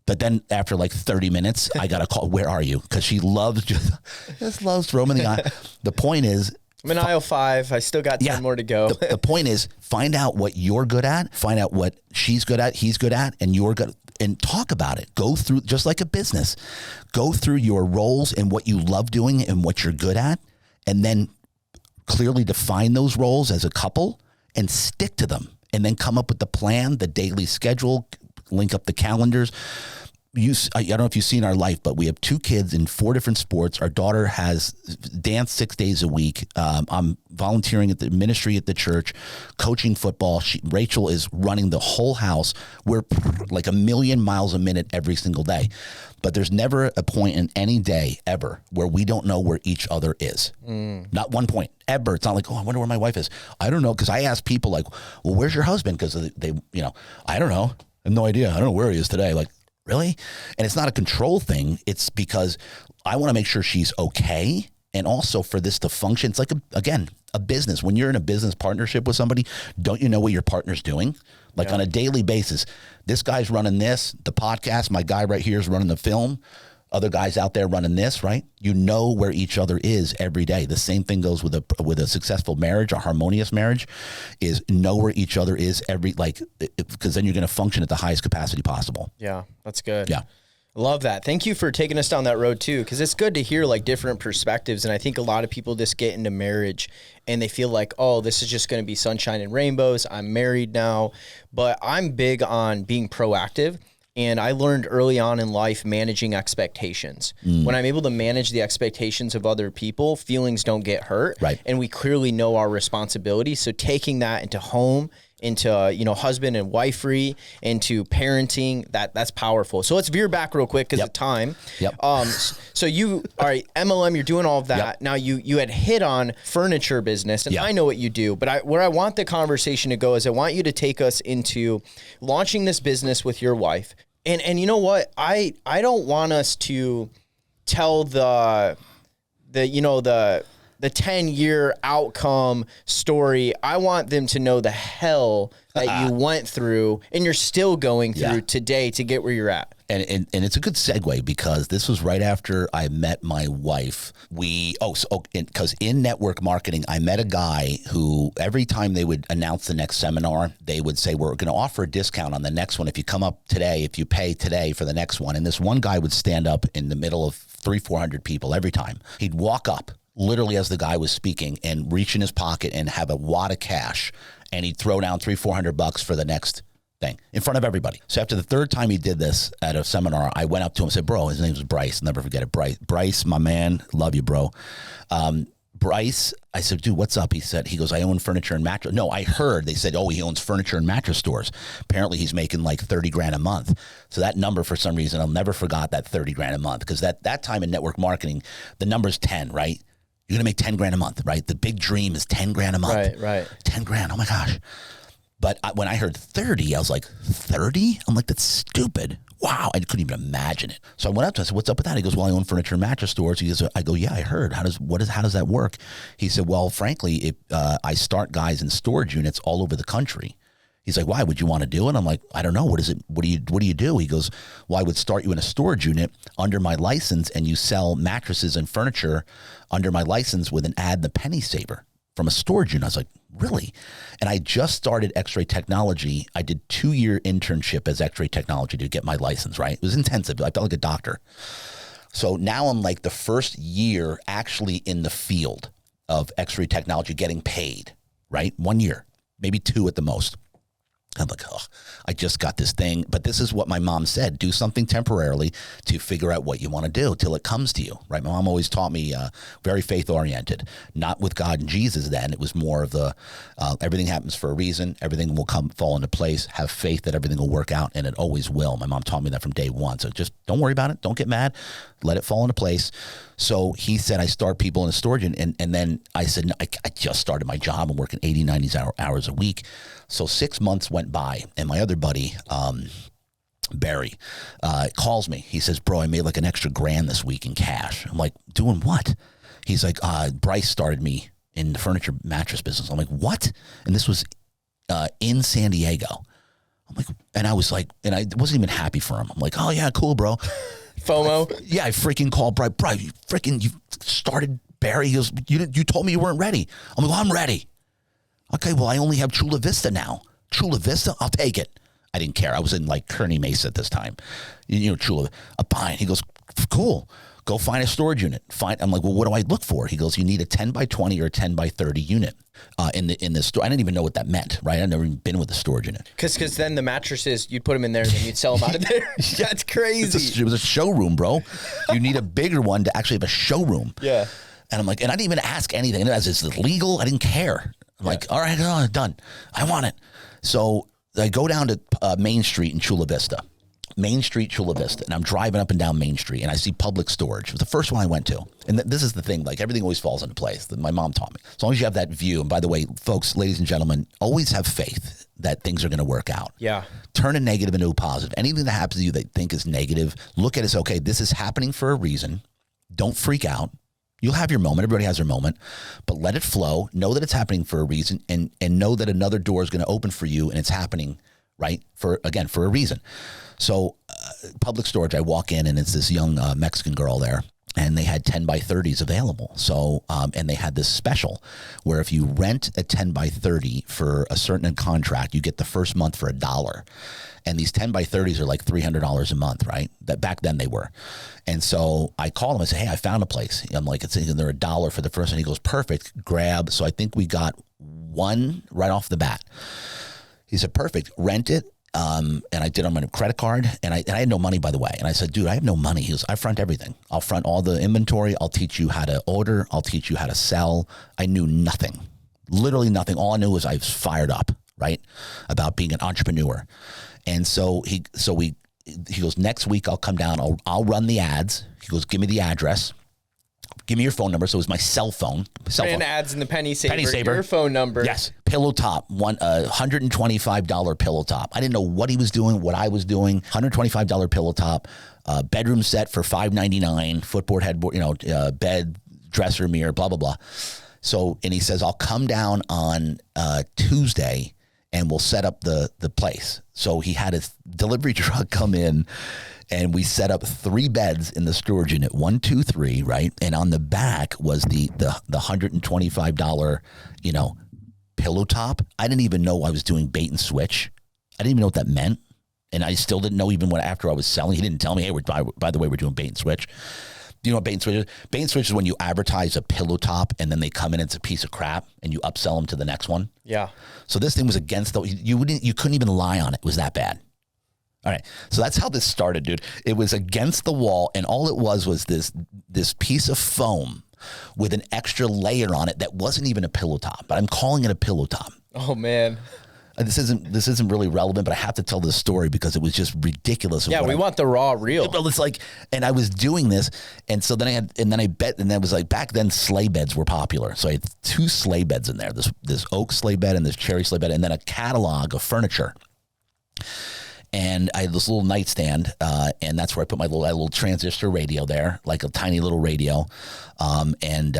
But then after like 30 minutes, I got to call, where are you? Because she just loves roaming the aisle. The point is, I'm in aisle 5. I still got 10 more to go. The point is, find out what you're good at, find out what she's good at, he's good at, and you're good, and talk about it. Go through, just like a business, go through your roles and what you love doing and what you're good at, and then clearly define those roles as a couple and stick to them, and then come up with the plan, the daily schedule, link up the calendars. I don't know if you've seen our life, but we have 2 kids in 4 different sports. Our daughter has dance 6 days a week. I'm volunteering at the ministry at the church, coaching football. Rachel is running the whole house. We're like 1,000,000 miles a minute every single day. But there's never a point in any day ever where we don't know where each other is. Not one point ever. It's not like, oh, I wonder where my wife is. I don't know. Because I ask people like, well, where's your husband? Because they, I don't know. I have no idea. I don't know where he is today. Like, really? And it's not a control thing. It's because I want to make sure she's okay. And also for this to function, it's like, a business. When you're in a business partnership with somebody, don't you know what your partner's doing? Like on a daily basis, this guy's running this, the podcast, my guy right here is running the film. Other guys out there running this, right? You know where each other is every day. The same thing goes with a successful marriage, a harmonious marriage, is know where each other is because then you're going to function at the highest capacity possible. Yeah, that's good. Yeah. Love that. Thank you for taking us down that road too, because it's good to hear like different perspectives. And I think a lot of people just get into marriage and they feel like, oh, this is just going to be sunshine and rainbows. I'm married now. But I'm big on being proactive. And I learned early on in life managing expectations. When I'm able to manage the expectations of other people, feelings don't get hurt. Right. And we clearly know our responsibility. So taking that into home, into, you know, husband and wifery, into parenting, that's powerful. So let's veer back real quick because of time. Yep. So you, all right, MLM, you're doing all of that. Yep. Now you had hit on furniture business, and I know what you do, but where I want the conversation to go is I want you to take us into launching this business with your wife. And you know what? I don't want us to tell the 10-year outcome story. I want them to know the hell that you went through and you're still going through today to get where you're at. And it's a good segue because this was right after I met my wife. Because in network marketing, I met a guy who every time they would announce the next seminar, they would say, we're going to offer a discount on the next one. If you come up today, if you pay today for the next one. And this one guy would stand up in the middle of 300-400 people every time. He'd walk up literally as the guy was speaking and reach in his pocket and have a wad of cash. And he'd throw down $300-400 for the next thing in front of everybody. So after the third time he did this at a seminar, I went up to him and said, bro, his name was Bryce. I'll never forget it. Bryce, my man, love you, bro. Bryce, I said, dude, what's up? He goes, I own furniture and mattress. No, I heard they said, oh, he owns furniture and mattress stores. Apparently he's making like 30 grand a month. So that number, for some reason, I'll never forgot that 30 grand a month, because that time in network marketing, the number's 10, right? You're going to make 10 grand a month, right? The big dream is 10 grand a month. Right. 10 grand. Oh my gosh. But when I heard 30, I was like, 30? I'm like, that's stupid. Wow. I couldn't even imagine it. So I went up to him. I said, what's up with that? He goes, well, I own furniture and mattress stores. I go, yeah, I heard. How does that work? He said, well, frankly, I start guys in storage units all over the country. He's like, why would you want to do it? I'm like, I don't know. What is it? What do you do? He goes, well, I would start you in a storage unit under my license, and you sell mattresses and furniture under my license with an ad in the Penny Saver from a storage unit. I was like, really? And I just started X-ray technology. I did 2-year internship as X-ray technology to get my license, right? It was intensive. I felt like a doctor. So now I'm like the first year actually in the field of X-ray technology getting paid, right? 1 year, maybe 2 at the most. I'm like, oh, I just got this thing. But this is what my mom said. Do something temporarily to figure out what you want to do till it comes to you, right? My mom always taught me very faith-oriented, not with God and Jesus then. It was more of the everything happens for a reason. Everything will fall into place. Have faith that everything will work out, and it always will. My mom taught me that from day one. So just don't worry about it. Don't get mad. Let it fall into place. So he said, I start people in a storage, and then I said, no, I just started my job. I'm working 80, 90 hours a week. So 6 months went by, and my other buddy, Barry, calls me. He says, bro, I made like an extra $1,000 this week in cash. I'm like, doing what? He's like, Bryce started me in the furniture mattress business. I'm like, what? And this was in San Diego. I'm like, and I was like, and I wasn't even happy for him. I'm like, oh yeah, cool, bro. FOMO. I freaking called Bryce. You started Barry. He goes, you told me you weren't ready. I'm like, well, I'm ready. Okay, well, I only have Chula Vista now. Chula Vista? I'll take it. I didn't care. I was in like Kearney Mesa at this time. Chula, fine. He goes, cool. Go find a storage unit. I'm like, well, what do I look for? He goes, you need a 10 by 20 or a 10 by 30 unit in the store. I didn't even know what that meant, right? I'd never even been with a storage unit. Because then the mattresses, you'd put them in there and then you'd sell them out of there. That's crazy. It was a showroom, bro. You need a bigger one to actually have a showroom. Yeah. And I'm like, and I didn't even ask anything. Is this legal? I didn't care. I'm like, all right, done. I want it. So I go down to Main Street in Chula Vista. Main Street, Chula Vista. And I'm driving up and down Main Street, and I see Public Storage. It was the first one I went to. And this is the thing. Like, everything always falls into place. That my mom taught me. As long as you have that view. And by the way, folks, ladies and gentlemen, always have faith that things are going to work out. Yeah. Turn a negative into a positive. Anything that happens to you that you think is negative, look at it as, okay, this is happening for a reason. Don't freak out. You'll have your moment. Everybody has their moment, but let it flow. Know that it's happening for a reason, and know that another door is going to open for you, and it's happening, right? For a reason. So Public Storage, I walk in, and it's this young Mexican girl there. And they had 10 by 30s available. So, and they had this special where if you rent a 10 by 30 for a certain contract, you get the first month for $1. And these 10 by 30s are like $300 a month, right? That back then they were. And so I called him and said, hey, I found a place. I'm like, they're $1 for the first one. He goes, perfect, grab. So I think we got one right off the bat. He said, perfect, rent it. And I did on my credit card, and I had no money, by the way. And I said, dude, I have no money. He goes, I front everything. I'll front all the inventory. I'll teach you how to order. I'll teach you how to sell. I knew nothing, literally nothing. All I knew was I was fired up, right, about being an entrepreneur. And so he goes, next week I'll come down. I'll run the ads. He goes, give me the address. Give me your phone number. So it was my cell phone. Ran ads in the Penny Saver. Your phone number. Yes. Pillow top. $125 pillow top. I didn't know what he was doing, what I was doing. $125 pillow top. Bedroom set for $599. Footboard, headboard, bed, dresser, mirror, blah, blah, blah. So, and he says, I'll come down on Tuesday and we'll set up the place. So he had his delivery truck come in, and we set up 3 beds in the storage unit, 1, 2, 3, right? And on the back was the $125, pillow top. I didn't even know I was doing bait and switch. I didn't even know what that meant. And I still didn't know even when after I was selling. He didn't tell me, hey, by the way, we're doing bait and switch. Do you know what bait and switch is? Bait and switch is when you advertise a pillow top and then they come in, it's a piece of crap, and you upsell them to the next one. Yeah. So this thing was against you couldn't even lie on it. It was that bad. All right. So that's how this started, dude. It was against the wall, and all it was this piece of foam with an extra layer on it that wasn't even a pillow top, but I'm calling it a pillow top. Oh man. This isn't really relevant, but I have to tell this story because it was just ridiculous. Yeah, we want the raw real. Well, it's like, and I was doing this, and so then that was like, back then sleigh beds were popular. So I had 2 sleigh beds in there, this oak sleigh bed and this cherry sleigh bed, and then a catalog of furniture. And I had this little nightstand, and that's where I put my little transistor radio there, like a tiny little radio. And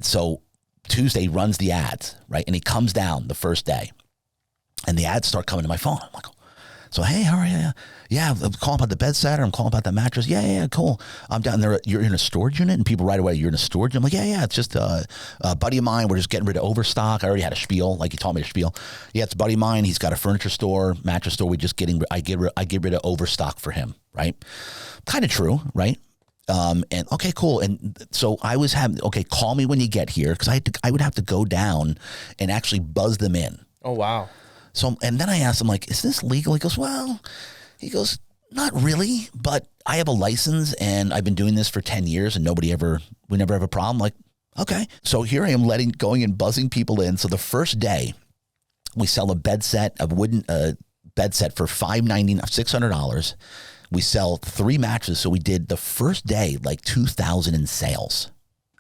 so Tuesday runs the ads, right? And he comes down the first day. And the ads start coming to my phone. I'm like, so, hey, how are you? Yeah, I'm calling about the bed set, or I'm calling about the mattress. Yeah, cool. I'm down there. You're in a storage unit? And people right away, you're in a storage unit? I'm like, yeah, it's just a buddy of mine. We're just getting rid of overstock. I already had a spiel, like he taught me to spiel. Yeah, it's a buddy of mine. He's got a furniture store, mattress store. I get rid of overstock for him, right? Kind of true, right? And okay, cool. And so I was call me when you get here, because I would have to go down and actually buzz them in. Oh, wow. So, and then I asked him, like, is this legal? He goes, not really, but I have a license and I've been doing this for 10 years and we never have a problem. Like, okay. So here I am going and buzzing people in. So the first day we sell a bed set, a wooden bed set for $600. We sell 3 mattresses. So we did the first day, like 2,000 in sales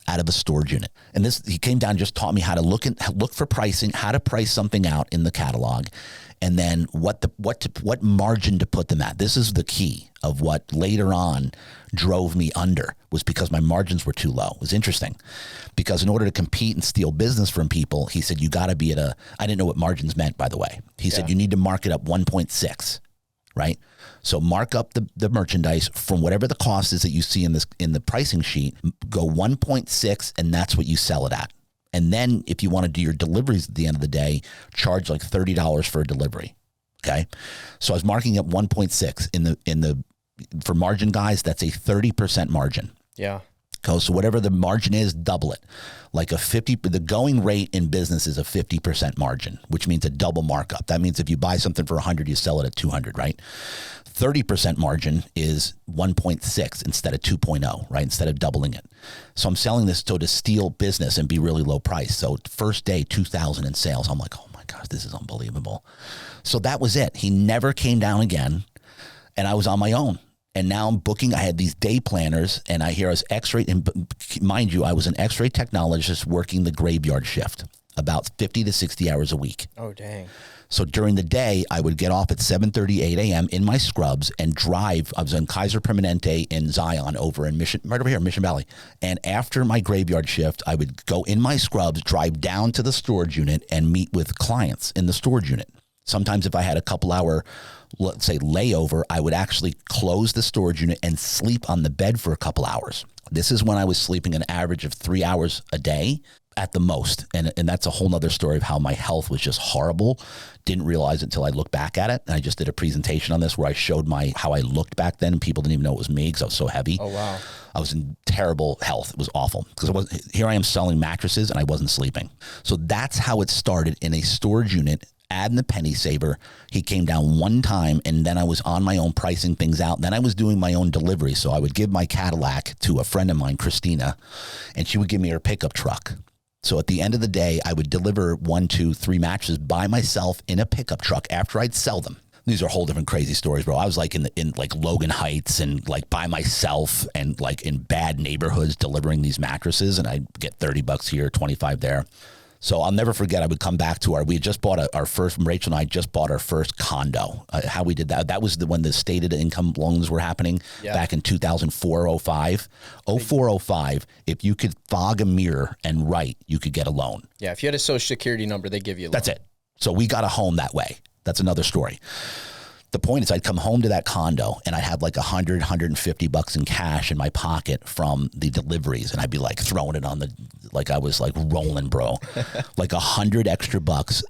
out of a storage unit. And he came down and just taught me how to look for pricing, how to price something out in the catalog, and then what margin to put them at. This is the key of what later on drove me under, was because my margins were too low. It was interesting because in order to compete and steal business from people, he said, you got to be I didn't know what margins meant, by the way. He said, you need to mark it up 1.6, right? So mark up the merchandise from whatever the cost is that you see in the pricing sheet, go 1.6, and that's what you sell it at. And then if you want to do your deliveries at the end of the day, charge like $30 for a delivery. Okay. So I was marking up 1.6 for margin guys, that's a 30% margin. Yeah. So whatever the margin is, double it. Like the going rate in business is a 50% margin, which means a double markup. That means if you buy something for 100, you sell it at 200, right? 30% margin is 1.6 instead of 2.0, right? Instead of doubling it. So I'm selling this to steal business and be really low price. So first day, 2,000 in sales. I'm like, oh my gosh, this is unbelievable. So that was it. He never came down again, and I was on my own. And now I'm booking. I had these day planners, and I hear us X-ray. And mind you, I was an X-ray technologist working the graveyard shift, about 50 to 60 hours a week. Oh, dang. So during the day, I would get off at 7:30, 8 a.m. in my scrubs and drive. I was in Kaiser Permanente in Zion over in right over here, Mission Valley. And after my graveyard shift, I would go in my scrubs, drive down to the storage unit, and meet with clients in the storage unit. Sometimes if I had a couple hour, let's say, layover, I would actually close the storage unit and sleep on the bed for a couple hours. This is when I was sleeping an average of 3 hours a day at the most. And that's a whole nother story of how my health was just horrible. Didn't realize it until I looked back at it. And I just did a presentation on this where I showed how I looked back then, and people didn't even know it was me because I was so heavy. Oh, wow. I was in terrible health. It was awful because here I am selling mattresses and I wasn't sleeping. So that's how it started in a storage unit. Add in the penny saver. He came down one time, and then I was on my own pricing things out. Then I was doing my own delivery. So I would give my Cadillac to a friend of mine, Christina, and she would give me her pickup truck. So at the end of the day, I would deliver 1, 2, 3 mattresses by myself in a pickup truck after I'd sell them. These are whole different crazy stories, bro. I was like in like Logan Heights and like by myself and like in bad neighborhoods delivering these mattresses, and I'd get $30 here, 25 there. So I'll never forget, I would come back to we had just bought Rachel and I just bought our first condo. How we did that. That was when the stated income loans were happening back in 2004, 05. 04, 05, if you could fog a mirror and write, you could get a loan. Yeah, if you had a social security number, they give you a loan. That's it. So we got a home that way. That's another story. The point is I'd come home to that condo and I'd have like $150 in cash in my pocket from the deliveries. And I'd be like throwing it on like I was like rolling, bro. Like 100 extra bucks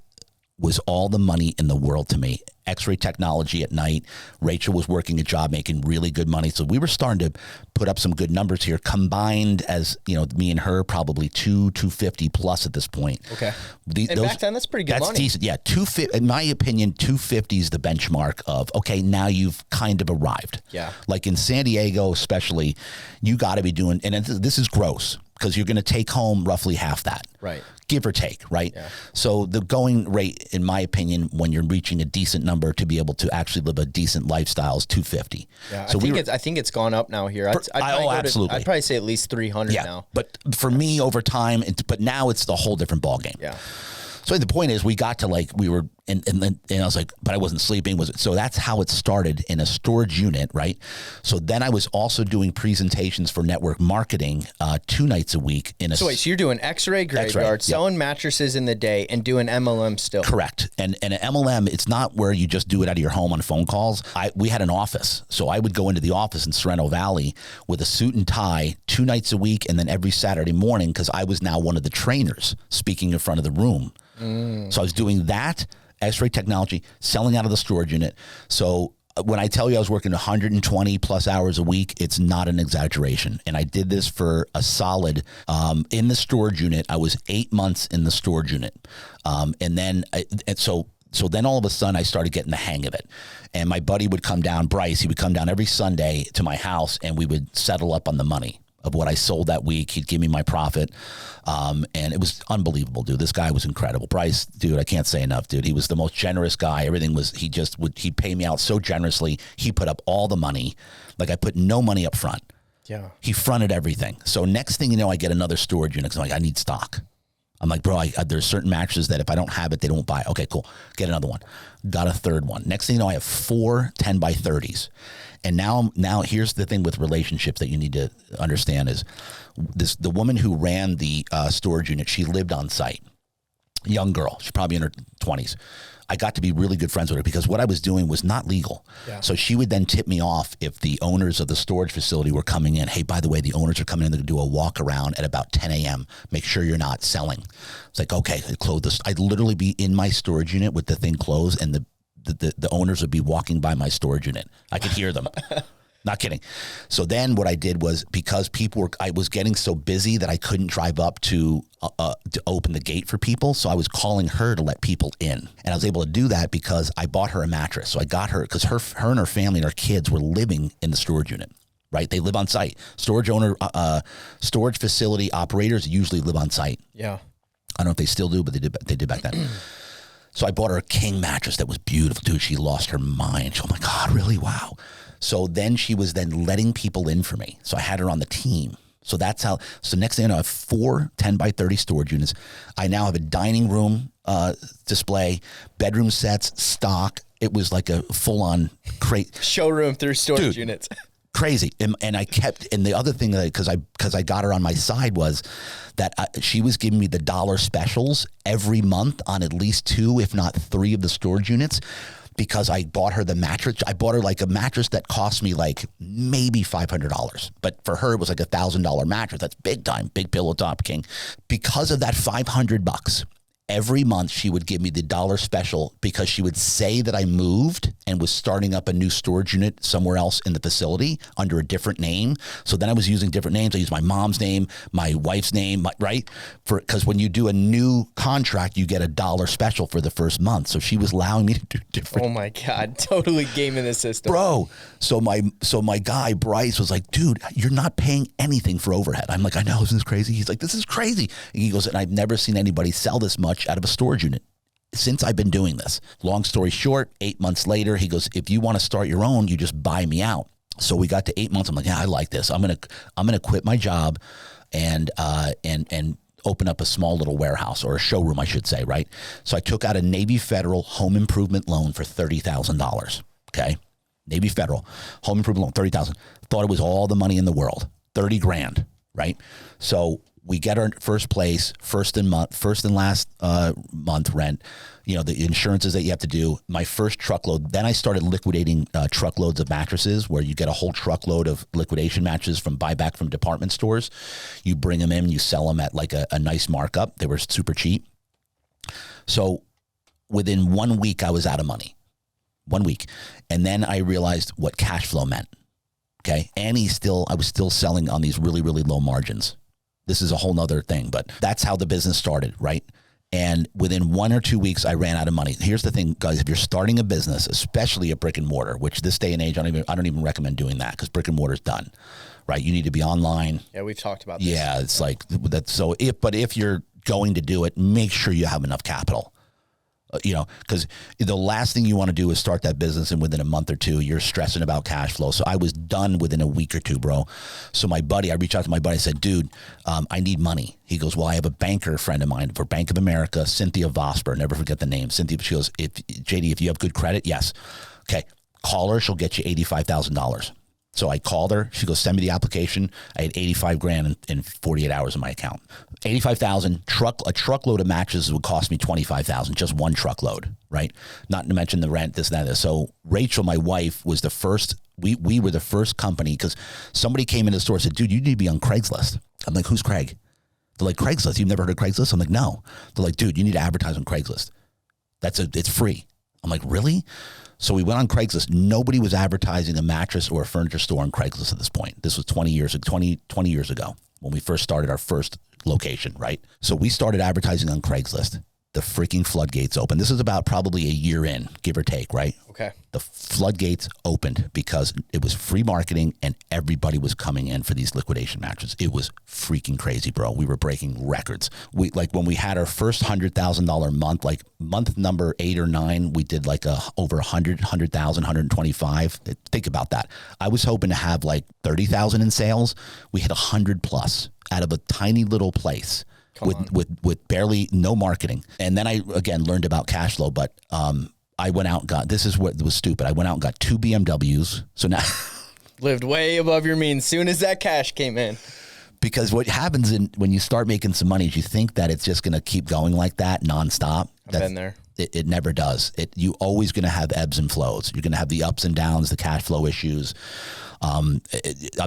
was all the money in the world to me. X-ray technology at night. Rachel was working a job making really good money. So we were starting to put up some good numbers here, combined as, me and her, probably 250 plus at this point. Okay. Back then, that's pretty good money. That's decent. Yeah. 250, in my opinion, 250 is the benchmark of, okay, now you've kind of arrived. Yeah. Like in San Diego, especially, you got to be doing, and this is gross, because you're going to take home roughly half that. Right. Give or take, right? Yeah. So the going rate, in my opinion, when you're reaching a decent number to be able to actually live a decent lifestyle is 250. Yeah, so I think it's gone up now here. Absolutely. I'd probably say at least 300 now. But for me, over time, but now it's the whole different ballgame. Yeah. So the point is, we got to and I was like, but I wasn't sleeping. So that's how it started in a storage unit, right? So then I was also doing presentations for network marketing 2 nights a week So you're doing X-ray graveyard, selling mattresses in the day, and doing MLM still. Correct. And an MLM, it's not where you just do it out of your home on phone calls. We had an office. So I would go into the office in Sorrento Valley with a suit and tie 2 nights a week, and then every Saturday morning, because I was now one of the trainers speaking in front of the room. So I was doing that, X-ray technology, selling out of the storage unit. So when I tell you I was working 120 plus hours a week, it's not an exaggeration. And I did this for a solid, in the storage unit, I was 8 months in the storage unit. So then all of a sudden I started getting the hang of it. And my buddy would come down, Bryce, he would come down every Sunday to my house, and we would settle up on the money of what I sold that week. He'd give me my profit. And it was unbelievable, dude. This guy was incredible. Bryce, dude, I can't say enough, dude. He was the most generous guy. Everything was, he'd pay me out so generously. He put up all the money. Like, I put no money up front. Yeah. He fronted everything. So next thing you know, I get another storage unit, because I'm like, I need stock. I'm like, bro, there's certain mattresses that if I don't have it, they don't buy it. Okay, cool. Get another one. Got a third one. Next thing you know, I have 4 10 by 30s. And now here's the thing with relationships that you need to understand is the woman who ran the storage unit, she lived on site. Young girl. She's probably in her 20s. I got to be really good friends with her because what I was doing was not legal. Yeah. So she would then tip me off if the owners of the storage facility were coming in. Hey, by the way, the owners are coming in. They're going to do a walk around at about 10 a.m. Make sure you're not selling. It's like, okay, close this. I'd literally be in my storage unit with the thing closed, and the owners would be walking by my storage unit. I could hear them. Not kidding. So then what I did was, because I was getting so busy that I couldn't drive up to open the gate for people. So I was calling her to let people in. And I was able to do that because I bought her a mattress. So I got her, because her and her family and her kids were living in the storage unit, right? They live on site. Storage facility operators usually live on site. Yeah. I don't know if they still do, but they did back then. So I bought her a king mattress that was beautiful. Dude, she lost her mind. Oh my God, really? Wow. So then she was then letting people in for me. So I had her on the team. So that's how, so next thing I know, I have 4 10 by 30 storage units. I now have a dining room display, bedroom sets, stock. It was like a full-on showroom through storage units. Crazy. And I kept, and the other thing that, because I got her on my side, was that she was giving me the dollar specials every month on at least 2, if not 3 of the storage units. because I bought her the mattress. I bought her like a mattress that cost me like maybe $500. But for her, it was like $1,000 mattress. That's big time, big pillow top king. Because of that $500, every month she would give me the dollar special because she would say that I moved and was starting up a new storage unit somewhere else in the facility under a different name. So then I was using different names. I used my mom's name, my wife's name, right? Because when you do a new contract, you get a dollar special for the first month. So she was allowing me to do different. Oh my God, totally gaming the system. Bro, so my guy, Bryce, was like, dude, you're not paying anything for overhead. I'm like, I know, isn't this crazy? He's like, this is crazy. And he goes, and I've never seen anybody sell this much out of a storage unit since I've been doing this. Long story short, 8 months later, he goes, if you want to start your own, you just buy me out. So we got to 8 months. I'm like, yeah, I like this. I'm gonna quit my job and open up a small little warehouse, or a showroom, I should say, right? So I took out a Navy Federal home improvement loan for $30,000. Okay, Navy Federal home improvement loan, $30,000. Thought it was all the money in the world, 30 grand, right? So we get our first place, first and last month rent, you know, the insurances that you have to do. My first truckload. Then I started liquidating truckloads of mattresses, where you get a whole truckload of liquidation mattresses from buyback from department stores. You bring them in, you sell them at like a nice markup. They were super cheap. So within 1 week, I was out of money. 1 week. And then I realized what cash flow meant. Okay. And I was still selling on these really, really low margins. This is a whole nother thing, but that's how the business started, right? And within 1 or 2 weeks, I ran out of money. Here's the thing, guys, if you're starting a business, especially a brick and mortar, which this day and age, I don't even recommend doing that, because brick and mortar's done, right? You need to be online. Yeah, we've talked about this. Yeah, it's like that. So if you're going to do it, make sure you have enough capital. You know, because the last thing you want to do is start that business, and within a month or two, you're stressing about cash flow. So I was done within a week or two, bro. So I reached out to my buddy. I said, dude, I need money. He goes, well, I have a banker friend of mine for Bank of America, Cynthia Vosper. Never forget the name. Cynthia, she goes, JD, if you have good credit, yes. Okay, call her. She'll get you $85,000. So I called her. She goes, send me the application. I had 85 grand in 48 hours in my account. 85,000. A truckload of mattresses would cost me 25,000. Just one truckload, right? Not to mention the rent, this, that, this. So Rachel, my wife, was the first. We were the first company, because somebody came into the store and said, dude, you need to be on Craigslist. I'm like, who's Craig? They're like, Craigslist. You've never heard of Craigslist? I'm like, no. They're like, dude, you need to advertise on Craigslist. It's free. I'm like, really? So we went on Craigslist. Nobody was advertising a mattress or a furniture store on Craigslist at this point. This was 20 years ago when we first started our first location, right? So we started advertising on Craigslist. The freaking floodgates opened. This is about probably a year in, give or take, right? Okay. The floodgates opened because it was free marketing and everybody was coming in for these liquidation mattresses. It was freaking crazy, bro. We were breaking records. When we had our first $100,000 month, like month number 8 or 9, we did like over 100,000, 125. Think about that. I was hoping to have like 30,000 in sales. We hit 100 plus out of a tiny little place. With barely no marketing. And then I, again, learned about cash flow, but I went out and got, this is what was stupid. I went out and got 2 BMWs. So now lived way above your means soon as that cash came in. Because what happens when you start making some money is you think that it's just going to keep going like that nonstop. I've been there. It never does. You always going to have ebbs and flows. You're going to have the ups and downs, the cash flow issues. I'm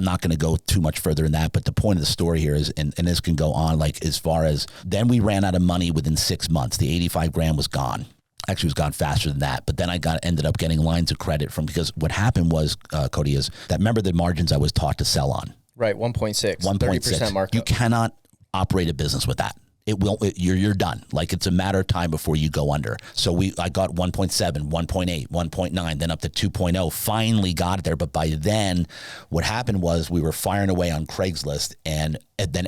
not going to go too much further in that, but the point of the story here is, and this can go on, like as far as then we ran out of money within 6 months. The 85 grand was gone. Actually, it was gone faster than that. But then I ended up getting lines of credit because what happened was, Cody, is that, remember the margins I was taught to sell on? Right, 1.6. 30% markup. You cannot operate a business with that. You're done. Like, it's a matter of time before you go under. So I got 1.7, 1.8, 1.9, then up to 2.0. Finally got it there. But by then, what happened was we were firing away on Craigslist, and then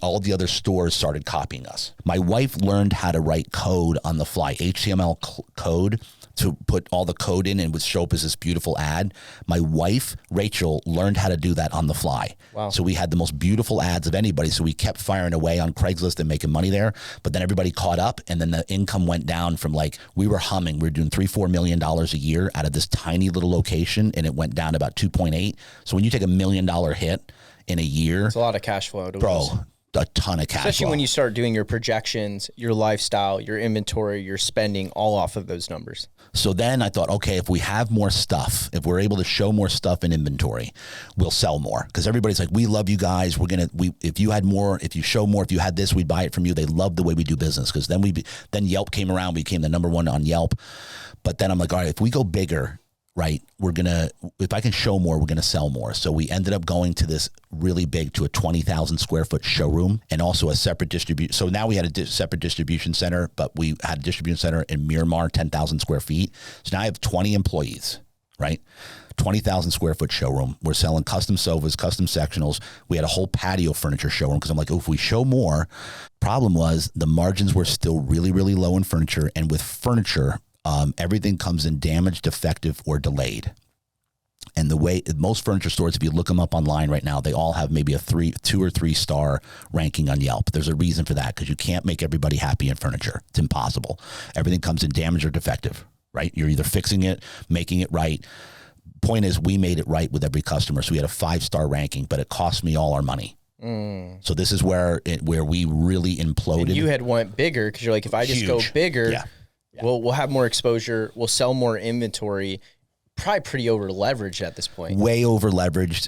all the other stores started copying us. My wife learned how to write code on the fly, HTML code, to put all the code in and would show up as this beautiful ad. My wife, Rachel, learned how to do that on the fly. Wow. So we had the most beautiful ads of anybody. So we kept firing away on Craigslist and making money there. But then everybody caught up, and then the income went down from, like, we were humming. We were doing $3-4 million a year out of this tiny little location, and it went down to about 2.8. So when you take $1 million hit in a year, it's a lot of cash flow to bro, lose. a ton of cash Especially flow. when you start doing your projections, your lifestyle, your inventory, your spending, all off of those numbers. So then I thought, okay, if we have more stuff, if we're able to show more stuff in inventory, we'll sell more. Because everybody's like, we love you guys. If you had more, if you show more, if you had this, we'd buy it from you. They love the way we do business. Because then Yelp came around, we became the #1 on Yelp. But then I'm like, all right, if we go bigger, right, if I can show more, we're going to sell more. So we ended up going to this really big, to a 20,000 square foot showroom, and also a separate distribution. So now we had a separate distribution center, but we had a distribution center in Miramar, 10,000 square feet. So now I have 20 employees, right? 20,000 square foot showroom. We're selling custom sofas, custom sectionals. We had a whole patio furniture showroom, because I'm like, oh, if we show more, problem was the margins were still really, really low in furniture. And with furniture, everything comes in damaged, defective, or delayed. And the way most furniture stores, if you look them up online right now, they all have maybe a 2 or 3 star ranking on Yelp. There's a reason for that, because you can't make everybody happy in furniture. It's impossible. Everything comes in damaged or defective, right? You're either fixing it, making it right. Point is, we made it right with every customer. So we had a 5-star ranking, but it cost me all our money. So this is where we really imploded. And you had went bigger, because you're like, if I just go bigger, we'll have more exposure, we'll sell more inventory. Probably pretty over leveraged at this point. Way over leveraged.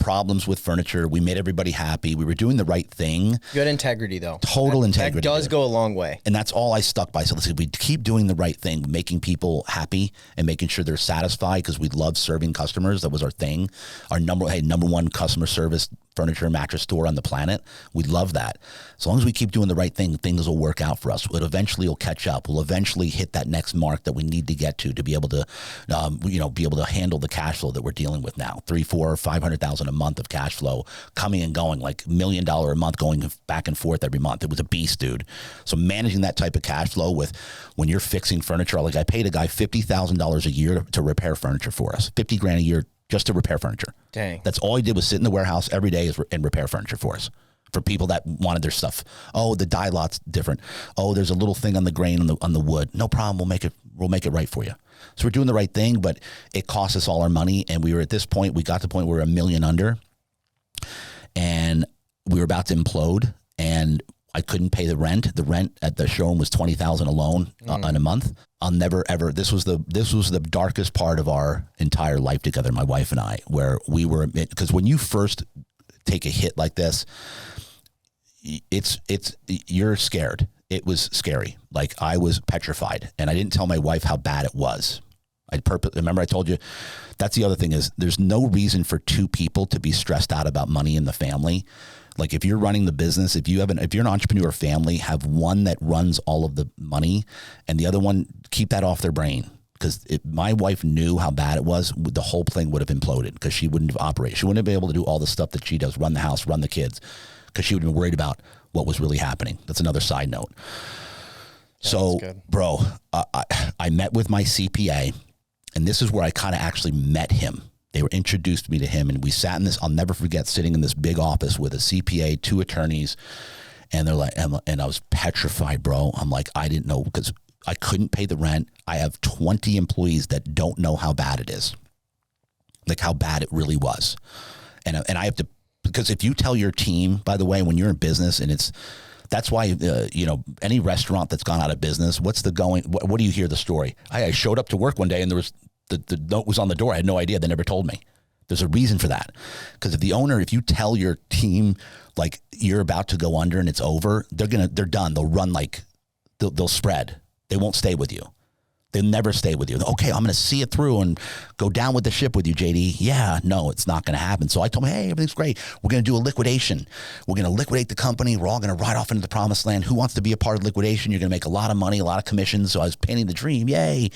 Problems with furniture. We made everybody happy. We were doing the right thing. Good integrity, though. Total integrity. That does go a long way. And that's all I stuck by. So let's see, we keep doing the right thing, making people happy and making sure they're satisfied, because we love serving customers. That was our thing. Our #1 customer service furniture and mattress store on the planet. We love that. As long as we keep doing the right thing, things will work out for us. It eventually will catch up. We'll eventually hit that next mark that we need to get to be able to, be able to handle the cash flow that we're dealing with now. $300,000, $400,000, $500,000 a month of cash flow coming and going, like $1 million a month going back and forth every month. It was a beast, dude. So managing that type of cash flow when you're fixing furniture, like I paid a guy $50,000 a year to repair furniture for us, $50,000 a year just to repair furniture. Dang. That's all he did, was sit in the warehouse every day and repair furniture for us. For people that wanted their stuff. Oh, the die lot's different. Oh, there's a little thing on the grain on the wood. No problem. We'll make it right for you. So we're doing the right thing, but it cost us all our money. And we got to the point where we were $1 million under, and we were about to implode, and I couldn't pay the rent. The rent at the showroom was $20,000 alone on a month. I'll never ever. This was the darkest part of our entire life together, my wife and I, where we were, because when you first take a hit like this, you're scared. It was scary. Like, I was petrified, and I didn't tell my wife how bad it was. Remember I told you, that's the other thing, is there's no reason for 2 people to be stressed out about money in the family. Like, if you're running the business, if you're an entrepreneur family, have one that runs all of the money, and the other one, keep that off their brain. Because if my wife knew how bad it was, the whole thing would have imploded, because she wouldn't have operated. She wouldn't have been able to do all the stuff that she does, run the house, run the kids, because she would have been worried about what was really happening. That's another side note. So, bro, I met with my CPA, and this is where I kind of actually met him. They were introduced me to him, and we sat in this, I'll never forget, sitting in this big office with a CPA, 2 attorneys, and they're like, and I was petrified, bro. I'm like, I didn't know, because I couldn't pay the rent. I have 20 employees that don't know how bad it is, like how bad it really was. And I have to, because if you tell your team, by the way, when you're in business, and that's why, any restaurant that's gone out of business, what do you hear the story? I showed up to work one day, and there was, the note was on the door. I had no idea. They never told me. There's a reason for that. Because if you tell your team, like, you're about to go under and it's over, they're done. They'll run, like, they'll spread. They won't stay with you. They'll never stay with you. Okay, I'm going to see it through and go down with the ship with you, JD. Yeah, no, it's not going to happen. So I told him, hey, everything's great. We're going to do a liquidation. We're going to liquidate the company. We're all going to ride off into the promised land. Who wants to be a part of liquidation? You're going to make a lot of money, a lot of commissions. So I was painting the dream. Yay.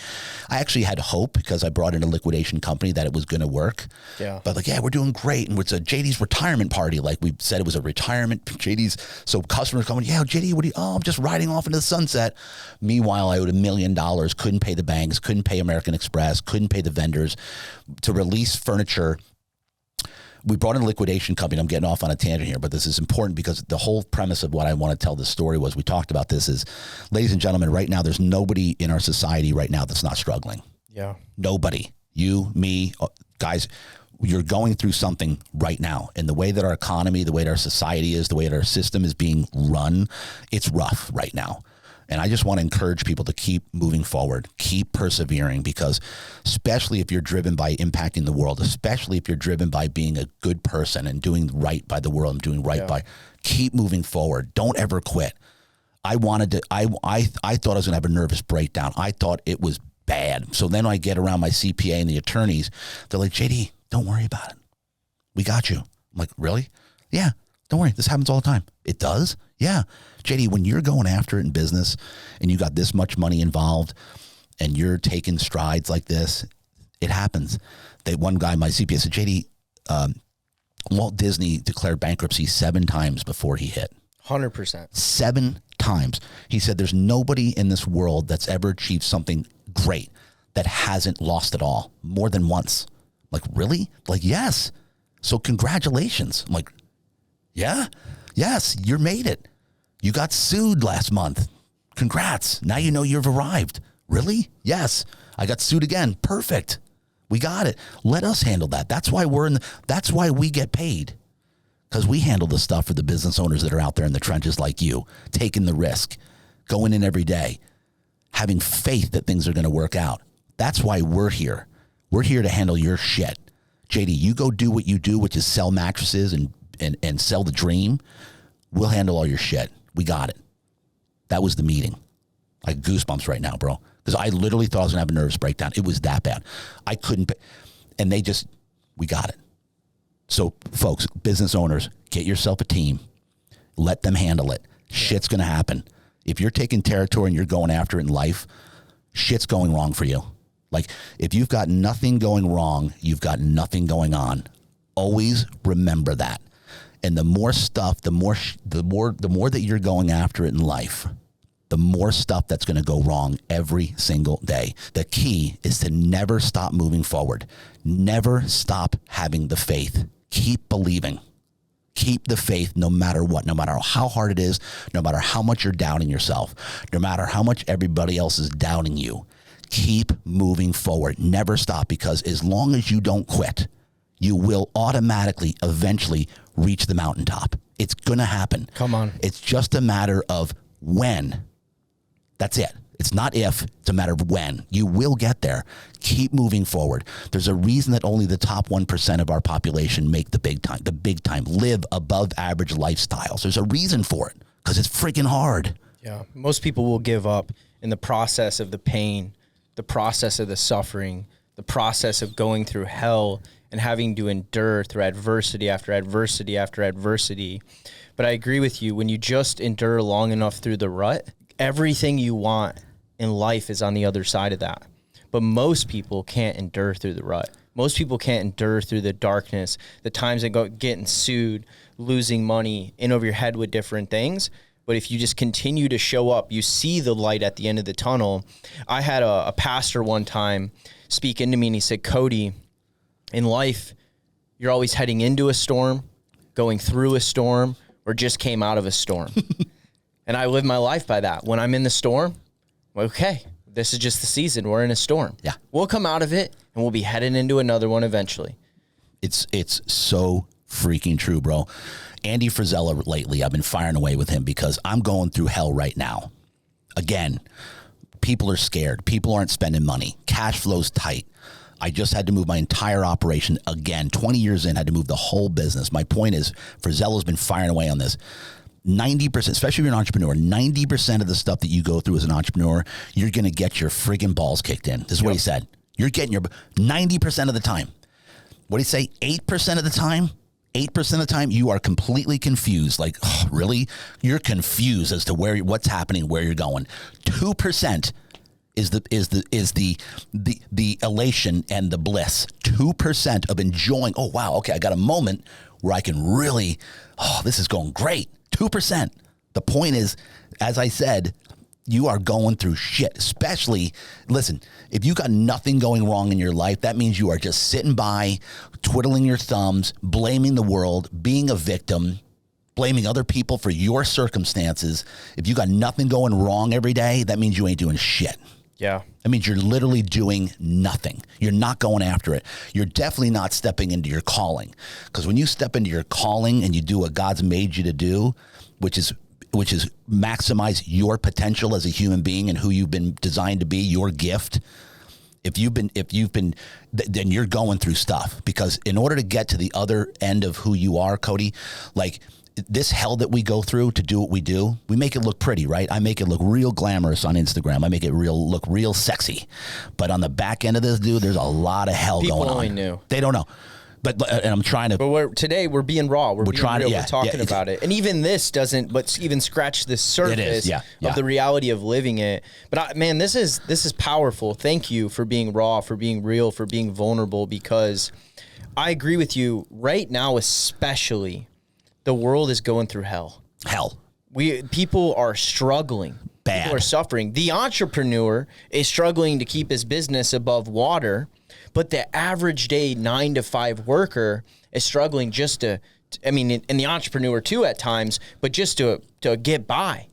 I actually had hope, because I brought in a liquidation company, that it was going to work. Yeah. But like, yeah, we're doing great. And it's a JD's retirement party. Like we said, it was a retirement. JD's. So customers coming, yeah, JD, I'm just riding off into the sunset. Meanwhile, I owed $1 million, couldn't pay the banks, couldn't pay American Express, couldn't pay the vendors to release furniture. We brought in a liquidation company. I'm getting off on a tangent here, but this is important, because the whole premise of what I want to tell this story was, we talked about this, is, ladies and gentlemen, right now, there's nobody in our society right now that's not struggling. Yeah. Nobody. You, me, guys, You're going through something right now. And the way that our economy, the way that our society is, the way that our system is being run, it's rough right now. And I just want to encourage people to keep moving forward, keep persevering, because especially if you're driven by impacting the world, especially if you're driven by being a good person and doing right by the world and doing right by, keep moving forward. Don't ever quit. I thought I was going to have a nervous breakdown. I thought it was bad. So then I get around my CPA and the attorneys. They're like, JD, don't worry about it. We got you. I'm like, really? Yeah, don't worry. This happens all the time. It does? Yeah. JD, when you're going after it in business and you got this much money involved and you're taking strides like this, it happens. One guy, my CPA, said, JD, Walt Disney declared bankruptcy 7 times before he hit. 100%. 7 times. He said there's nobody in this world that's ever achieved something great that hasn't lost it all more than once. I'm like, really? Like, yes. So congratulations. I'm like, yeah, yes, you made it. You got sued last month. Congrats. Now you know you've arrived. Really? Yes. I got sued again. Perfect. We got it. Let us handle that. That's why that's why we get paid. Because we handle the stuff for the business owners that are out there in the trenches like you, taking the risk, going in every day, having faith that things are going to work out. That's why we're here. We're here to handle your shit. JD, you go do what you do, which is sell mattresses and sell the dream. We'll handle all your shit. We got it. That was the meeting. I got goosebumps right now, bro. Because I literally thought I was going to have a nervous breakdown. It was that bad. I couldn't. And we got it. So, folks, business owners, get yourself a team. Let them handle it. Shit's going to happen. If you're taking territory and you're going after it in life, shit's going wrong for you. Like, if you've got nothing going wrong, you've got nothing going on. Always remember that. And the more stuff, the more that you're going after it in life, the more stuff that's going to go wrong every single day. The key is to never stop moving forward. Never stop having the faith. Keep believing. Keep the faith no matter what, no matter how hard it is, no matter how much you're doubting yourself, no matter how much everybody else is doubting you. Keep moving forward. Never stop, because as long as you don't quit, you will automatically, eventually reach the mountaintop. It's going to happen. Come on. It's just a matter of when. That's it. It's not if, it's a matter of when. You will get there. Keep moving forward. There's a reason that only the top 1% of our population make the big time, live above average lifestyles. There's a reason for it, because it's freaking hard. Yeah. Most people will give up in the process of the pain, the process of the suffering, the process of going through hell and having to endure through adversity after adversity after adversity. But I agree with you. When you just endure long enough through the rut, everything you want in life is on the other side of that. But most people can't endure through the rut. Most people can't endure through the darkness, the times they go getting sued, losing money, in over your head with different things. But if you just continue to show up, you see the light at the end of the tunnel. I had a pastor one time speak into me, and he said, Cody, in life, you're always heading into a storm, going through a storm, or just came out of a storm. And I live my life by that. When I'm in the storm, okay, this is just the season. We're in a storm. Yeah. We'll come out of it, and we'll be heading into another one eventually. It's so freaking true, bro. Andy Frisella lately, I've been firing away with him because I'm going through hell right now. Again, people are scared. People aren't spending money. Cash flow's tight. I just had to move my entire operation again. 20 years in, had to move the whole business. My point is, Frizella's been firing away on this. 90%, especially if you're an entrepreneur, 90% of the stuff that you go through as an entrepreneur, you're going to get your friggin' balls kicked in. This is what he said. You're getting your 90% of the time. What did he say? 8% of the time? 8% of the time, you are completely confused. Like, oh, really? You're confused as to what's happening, where you're going. 2% is the elation and the bliss. 2% of enjoying. Oh wow, okay, I got a moment where I can really. Oh, this is going great. 2%. The point is, as I said, you are going through shit. Especially, listen, if you got nothing going wrong in your life, that means you are just sitting by, twiddling your thumbs, blaming the world, being a victim, blaming other people for your circumstances. If you got nothing going wrong every day, that means you ain't doing shit. Yeah. That means you're literally doing nothing. You're not going after it. You're definitely not stepping into your calling. Because when you step into your calling and you do what God's made you to do, which is maximize your potential as a human being and who you've been designed to be, your gift. Then you're going through stuff, because in order to get to the other end of who you are, Cody, like this hell that we go through to do what we do, we make it look pretty, right? I make it look real glamorous on Instagram. I make it look real sexy. But on the back end of this, dude, there's a lot of hell going on. People only knew. They don't know. And I'm trying to. But today we're being raw. We're being trying real. to, We're talking about it. And even this doesn't, but even scratch the surface of the reality of living it. But man, this is powerful. Thank you for being raw, for being real, for being vulnerable, because I agree with you right now, especially the world is going through hell. People are struggling. Bad. People are suffering. The entrepreneur is struggling to keep his business above water. But the average day 9 to 5 worker is struggling just to, and the entrepreneur too at times, but just to get by.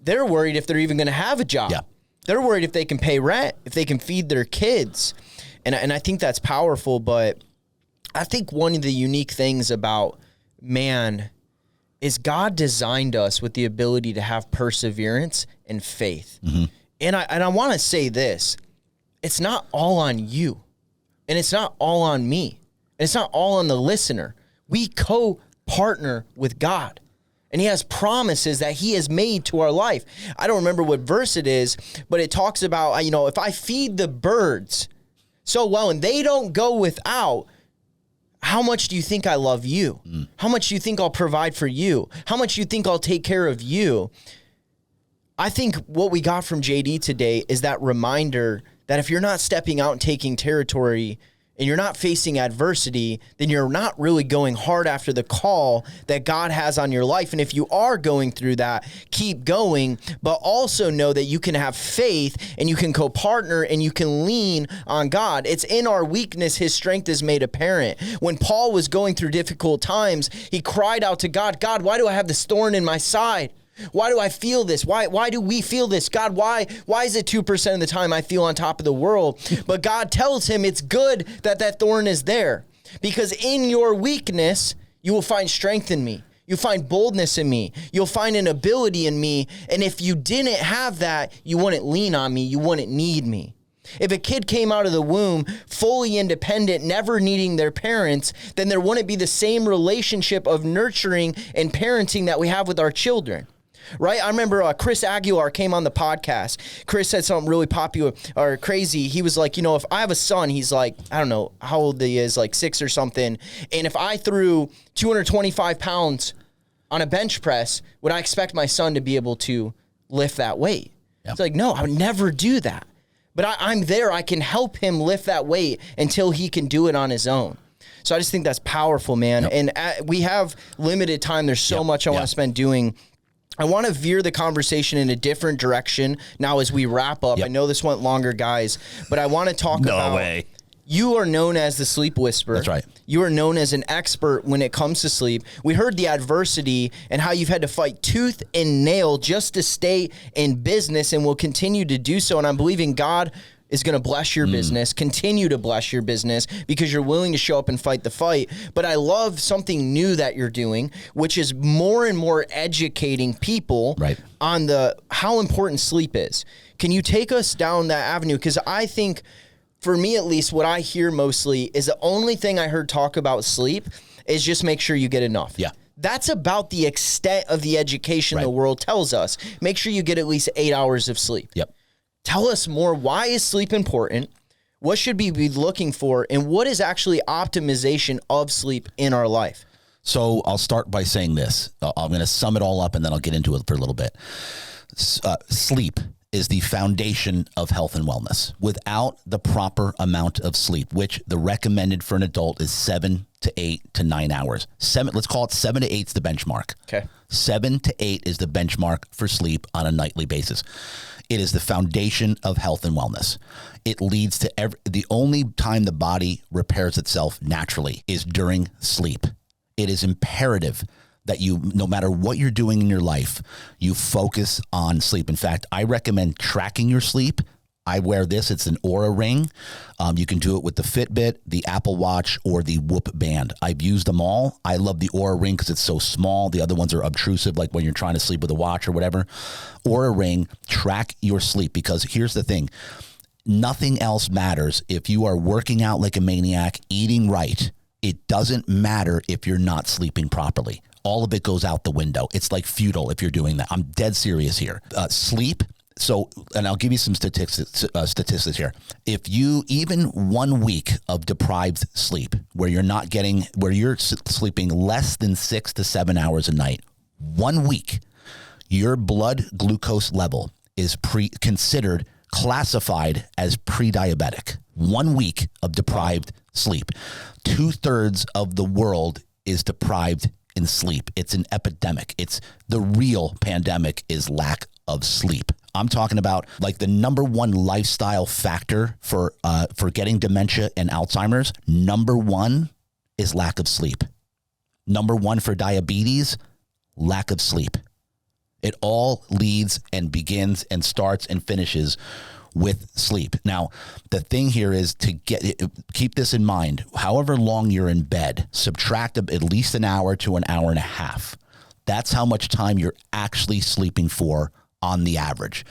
They're worried if they're even going to have a job. Yeah. They're worried if they can pay rent, if they can feed their kids. And I think that's powerful. But I think one of the unique things about man is God designed us with the ability to have perseverance and faith. Mm-hmm. And I want to say this. It's not all on you, and it's not all on me, and it's not all on the listener. We co-partner with God, and he has promises that he has made to our life. I don't remember what verse it is, but it talks about, if I feed the birds so well and they don't go without, how much do you think I love you? How much do you think I'll provide for you? How much do you think I'll take care of you? I think what we got from JD today is that reminder that if you're not stepping out and taking territory and you're not facing adversity, then you're not really going hard after the call that God has on your life. And if you are going through that, keep going, but also know that you can have faith and you can co-partner and you can lean on God. It's in our weakness his strength is made apparent. When Paul was going through difficult times, he cried out to God, God, why do I have this thorn in my side? Why do I feel this? Why do we feel this? God, why is it 2% of the time I feel on top of the world? But God tells him it's good that thorn is there, because in your weakness, you will find strength in me. You'll find boldness in me. You'll find an ability in me. And if you didn't have that, you wouldn't lean on me. You wouldn't need me. If a kid came out of the womb fully independent, never needing their parents, then there wouldn't be the same relationship of nurturing and parenting that we have with our children. Right? I remember Chris Aguilar came on the podcast. Chris said something really popular or crazy. He was like, if I have a son, he's like, I don't know how old he is, like 6 or something. And if I threw 225 pounds on a bench press, would I expect my son to be able to lift that weight? Yep. It's like, no, I would never do that. But I'm there. I can help him lift that weight until he can do it on his own. So I just think that's powerful, man. Yep. And we have limited time. There's so much I want to spend doing. I want to veer the conversation in a different direction now as we wrap up. Yep. I know this went longer, guys, but I want to talk about... No way. You are known as the sleep whisperer. That's right. You are known as an expert when it comes to sleep. We heard the adversity and how you've had to fight tooth and nail just to stay in business, and will continue to do so. And I'm believing God is going to bless your business, continue to bless your business, because you're willing to show up and fight the fight. But I love something new that you're doing, which is more and more educating people on how important sleep is. Can you take us down that avenue? Because I think, for me at least, what I hear mostly is the only thing I heard talk about sleep is just make sure you get enough. Yeah. That's about the extent of the education the world tells us. Make sure you get at least 8 hours of sleep. Yep. Tell us more. Why is sleep important? What should we be looking for? And what is actually optimization of sleep in our life? So I'll start by saying this. I'm going to sum it all up, and then I'll get into it for a little bit. Sleep is the foundation of health and wellness. Without the proper amount of sleep, which the recommended for an adult is 7 to 8 to 9 hours. Let's call it 7 to 8 is the benchmark. Okay. 7 to 8 is the benchmark for sleep on a nightly basis. It is the foundation of health and wellness. It leads to the only time the body repairs itself naturally is during sleep. It is imperative that you, no matter what you're doing in your life, you focus on sleep. In fact, I recommend tracking your sleep I wear this. It's an Aura ring. You can do it with the Fitbit, the Apple Watch, or the Whoop band. I've used them all. I love the Aura ring because it's so small. The other ones are obtrusive, like when you're trying to sleep with a watch or whatever. Aura ring, track your sleep, because here's the thing. Nothing else matters if you are working out like a maniac, eating right. It doesn't matter if you're not sleeping properly. All of it goes out the window. It's like futile if you're doing that. I'm dead serious here. Sleep. So, and I'll give you some statistics here. If you, even 1 week of deprived sleep, where you're sleeping less than 6 to 7 hours a night, 1 week, your blood glucose level is classified as pre-diabetic. 1 week of deprived sleep. 2/3 of the world is deprived in sleep. It's an epidemic. It's the real pandemic is lack of sleep. I'm talking about like the number one lifestyle factor for getting dementia and Alzheimer's. Number one is lack of sleep. Number one for diabetes, lack of sleep. It all leads and begins and starts and finishes with sleep. Now, the thing here is to keep this in mind. However long you're in bed, subtract at least an hour to an hour and a half. That's how much time you're actually sleeping for on the average.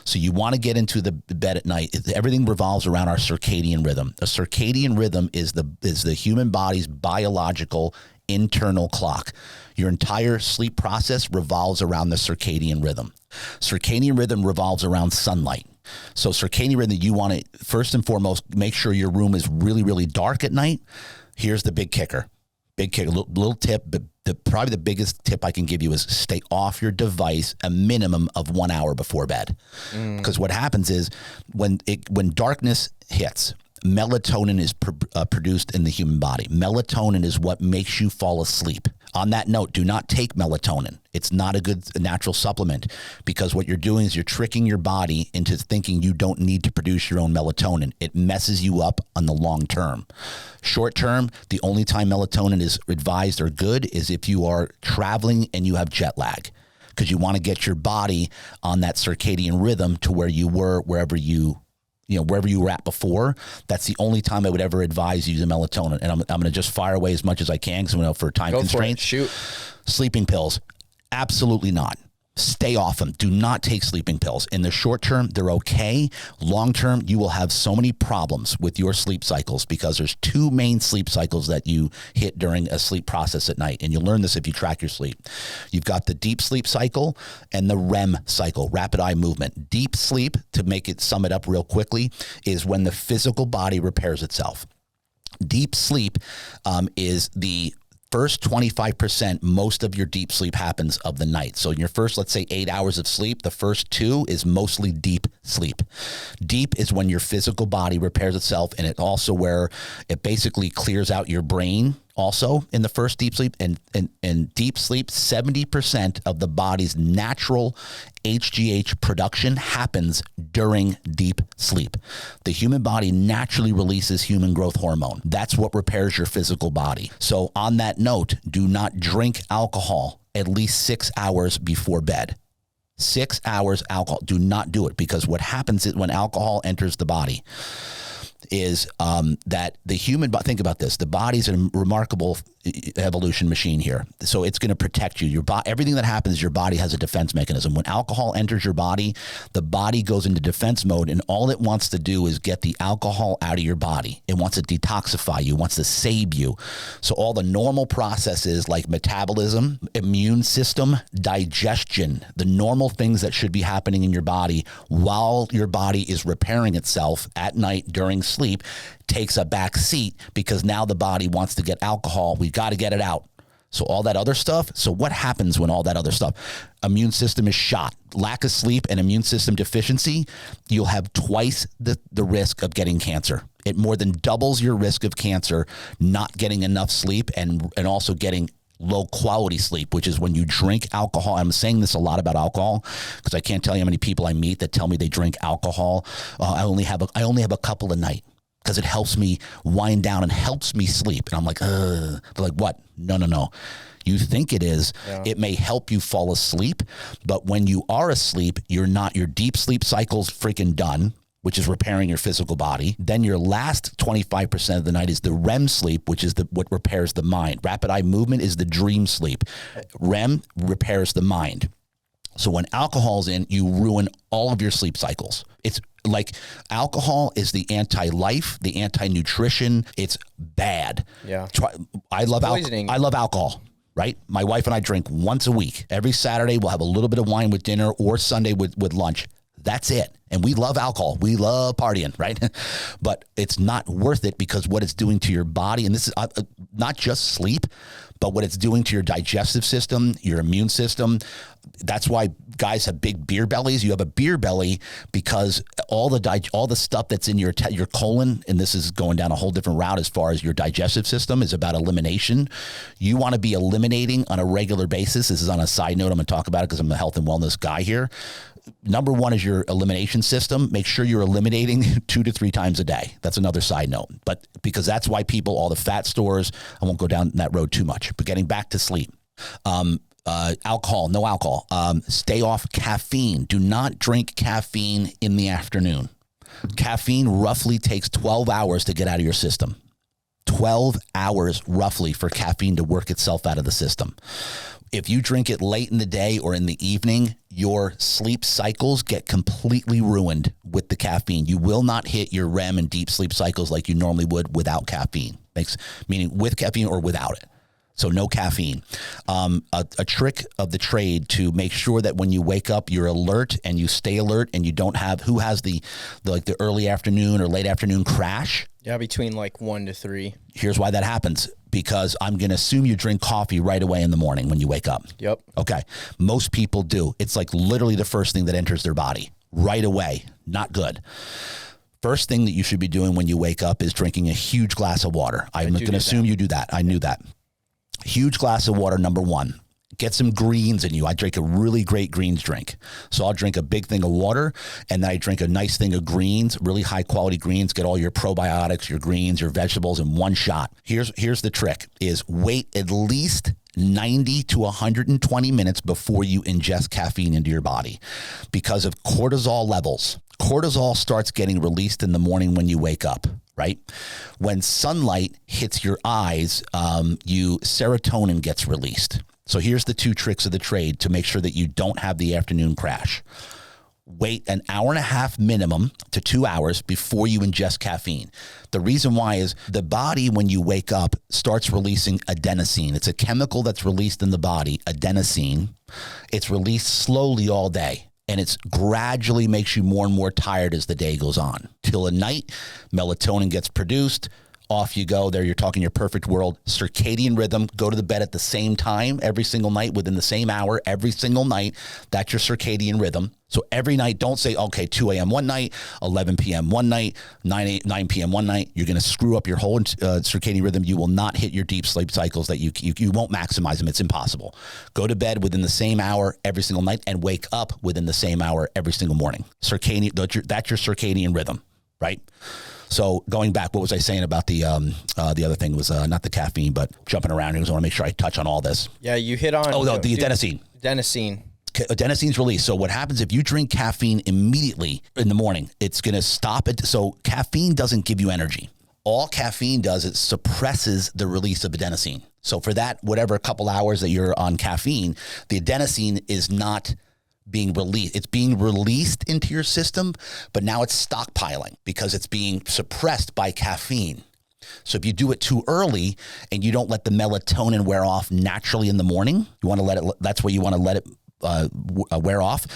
So you want to get into the bed at night. Everything revolves around our circadian rhythm. A circadian rhythm is the human body's biological internal clock. Your entire sleep process revolves around the circadian rhythm. Circadian rhythm revolves around sunlight. So circadian rhythm, you want to first and foremost make sure your room is really, really dark at night. Here's the big kicker. Little tip, but probably the biggest tip I can give you is stay off your device a minimum of 1 hour before bed. Because what happens is when darkness hits, melatonin is produced in the human body. Melatonin is what makes you fall asleep. On that note, do not take melatonin. It's not a good natural supplement, because what you're doing is you're tricking your body into thinking you don't need to produce your own melatonin. It messes you up on the long term. Short term, the only time melatonin is advised or good is if you are traveling and you have jet lag, because you want to get your body on that circadian rhythm to where you were wherever you were at before. That's the only time I would ever advise using melatonin. And I'm going to just fire away as much as I can because for time constraints. Shoot. Sleeping pills, absolutely not. Stay off them. Do not take sleeping pills. In the short term, they're okay. Long term, you will have so many problems with your sleep cycles, because there's two main sleep cycles that you hit during a sleep process at night. And you'll learn this if you track your sleep. You've got the deep sleep cycle and the REM cycle, rapid eye movement. Deep sleep, to sum it up real quickly, is when the physical body repairs itself. Deep sleep is the first 25%, most of your deep sleep happens of the night. So in your first, let's say 8 hours of sleep, the first 2 is mostly deep sleep. Deep is when your physical body repairs itself, and it also where it basically clears out your brain also in the first deep sleep. And deep sleep, 70% of the body's natural HGH production happens during deep sleep. The human body naturally releases human growth hormone. That's what repairs your physical body. So on that note, do not drink alcohol at least 6 hours before bed. 6 hours alcohol. Do not do it, because what happens is when alcohol enters the body is that the human body, think about this, the body's a remarkable evolution machine here. So it's going to protect you. Your everything that happens, your body has a defense mechanism. When alcohol enters your body, the body goes into defense mode, and all it wants to do is get the alcohol out of your body. It wants to detoxify you, wants to save you. So all the normal processes like metabolism, immune system, digestion, the normal things that should be happening in your body while your body is repairing itself at night during sleep, takes a back seat, because now the body wants to get alcohol. We've got to get it out. So all that other stuff. So what happens when all that other stuff? Immune system is shot. Lack of sleep and immune system deficiency, you'll have twice the risk of getting cancer. It more than doubles your risk of cancer not getting enough sleep and also getting low quality sleep, which is when you drink alcohol. I'm saying this a lot about alcohol because I can't tell you how many people I meet that tell me they drink alcohol. I only have a couple a night because it helps me wind down and helps me sleep. And I'm like, They're like, what? No. You think it is. Yeah. It may help you fall asleep, but when you are asleep, your deep sleep cycle's freaking done. which is repairing your physical body. Then your last 25% of the night is the REM sleep, which is what repairs the mind. Rapid eye movement is the dream sleep. REM repairs the mind. So when alcohol's in, you ruin all of your sleep cycles. It's like alcohol is the anti-life, the anti-nutrition. It's bad. Yeah. I love alcohol. Right? My wife and I drink once a week. Every Saturday, we'll have a little bit of wine with dinner, or Sunday with lunch. That's it. And we love alcohol. We love partying, right? But it's not worth it, because what it's doing to your body, and this is not just sleep, but what it's doing to your digestive system, your immune system. That's why guys have big beer bellies. You have a beer belly because all the stuff that's in your colon, and this is going down a whole different route as far as your digestive system, is about elimination. You want to be eliminating on a regular basis. This is on a side note. I'm going to talk about it because I'm a health and wellness guy here. Number one is your elimination system. Make sure you're eliminating 2 to 3 times a day. That's another side note. But because that's why people, all the fat stores, I won't go down that road too much. But getting back to sleep, alcohol, no alcohol. Stay off caffeine. Do not drink caffeine in the afternoon. Caffeine roughly takes 12 hours to get out of your system. 12 hours roughly for caffeine to work itself out of the system. If you drink it late in the day or in the evening, your sleep cycles get completely ruined with the caffeine. You will not hit your REM and deep sleep cycles like you normally would without caffeine. Meaning with caffeine or without it. So no caffeine. A trick of the trade to make sure that when you wake up, you're alert and you stay alert, and you don't have, who has the early afternoon or late afternoon crash? Yeah, between like 1 to 3. Here's why that happens. Because I'm going to assume you drink coffee right away in the morning when you wake up. Yep. Okay. Most people do. It's like literally the first thing that enters their body right away. Not good. First thing that you should be doing when you wake up is drinking a huge glass of water. I'm going to assume you do that. I knew that. Huge glass of water, number one. Get some greens in you. I drink a really great greens drink. So I'll drink a big thing of water, and then I drink a nice thing of greens, really high quality greens. Get all your probiotics, your greens, your vegetables in one shot. Here's the trick is wait at least 90 to 120 minutes before you ingest caffeine into your body because of cortisol levels. Cortisol starts getting released in the morning when you wake up. Right? When sunlight hits your eyes, serotonin gets released. So here's the 2 tricks of the trade to make sure that you don't have the afternoon crash. Wait an hour and a half minimum to 2 hours before you ingest caffeine. The reason why is the body, when you wake up, starts releasing adenosine. It's a chemical that's released in the body, adenosine. It's released slowly all day. And it's gradually makes you more and more tired as the day goes on. Till at night, melatonin gets produced. Off you go. There you're talking your perfect world. Circadian rhythm. Go to the bed at the same time every single night within the same hour every single night. That's your circadian rhythm. So every night, don't say, okay, 2 a.m. one night, 11 p.m. one night, 9 p.m. one night. You're going to screw up your whole circadian rhythm. You will not hit your deep sleep cycles. That you won't maximize them. It's impossible. Go to bed within the same hour every single night and wake up within the same hour every single morning. Circadian. That's your circadian rhythm, right? So going back, what was I saying about the other thing was not the caffeine, but jumping around here. I want to make sure I touch on all this. Yeah, you hit on. Oh, no, the adenosine. Adenosine. Adenosine's released. So what happens if you drink caffeine immediately in the morning? It's going to stop it. So caffeine doesn't give you energy. All caffeine does is suppresses the release of adenosine. So for that, whatever couple hours that you're on caffeine, the adenosine is not being released. It's being released into your system, but now it's stockpiling because it's being suppressed by caffeine. So if you do it too early and you don't let the melatonin wear off naturally in the morning, you want to let it, that's what you want to let it wear off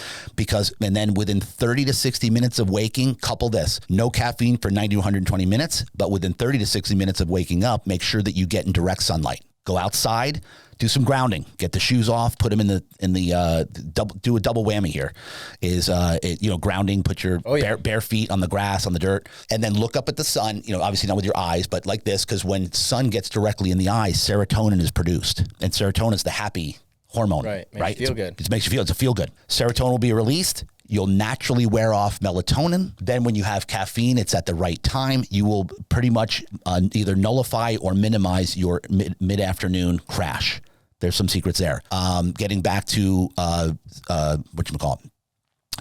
and then within 30 to 60 minutes of waking, couple this, no caffeine for 90 to 120 minutes, but within 30 to 60 minutes of waking up, make sure that you get in direct sunlight. Go outside, do some grounding, get the shoes off, put them do a double whammy here is, grounding, put your bare feet on the grass, on the dirt, and then look up at the sun, obviously not with your eyes, but like this, because when sun gets directly in the eyes, serotonin is produced, and serotonin is the happy hormone, right? Makes you feel good. It makes you feel, it's a feel good. Serotonin will be released. You'll naturally wear off melatonin. Then when you have caffeine, it's at the right time. You will pretty much either nullify or minimize your mid-afternoon crash. There's some secrets there. Getting back to whatchamacallit,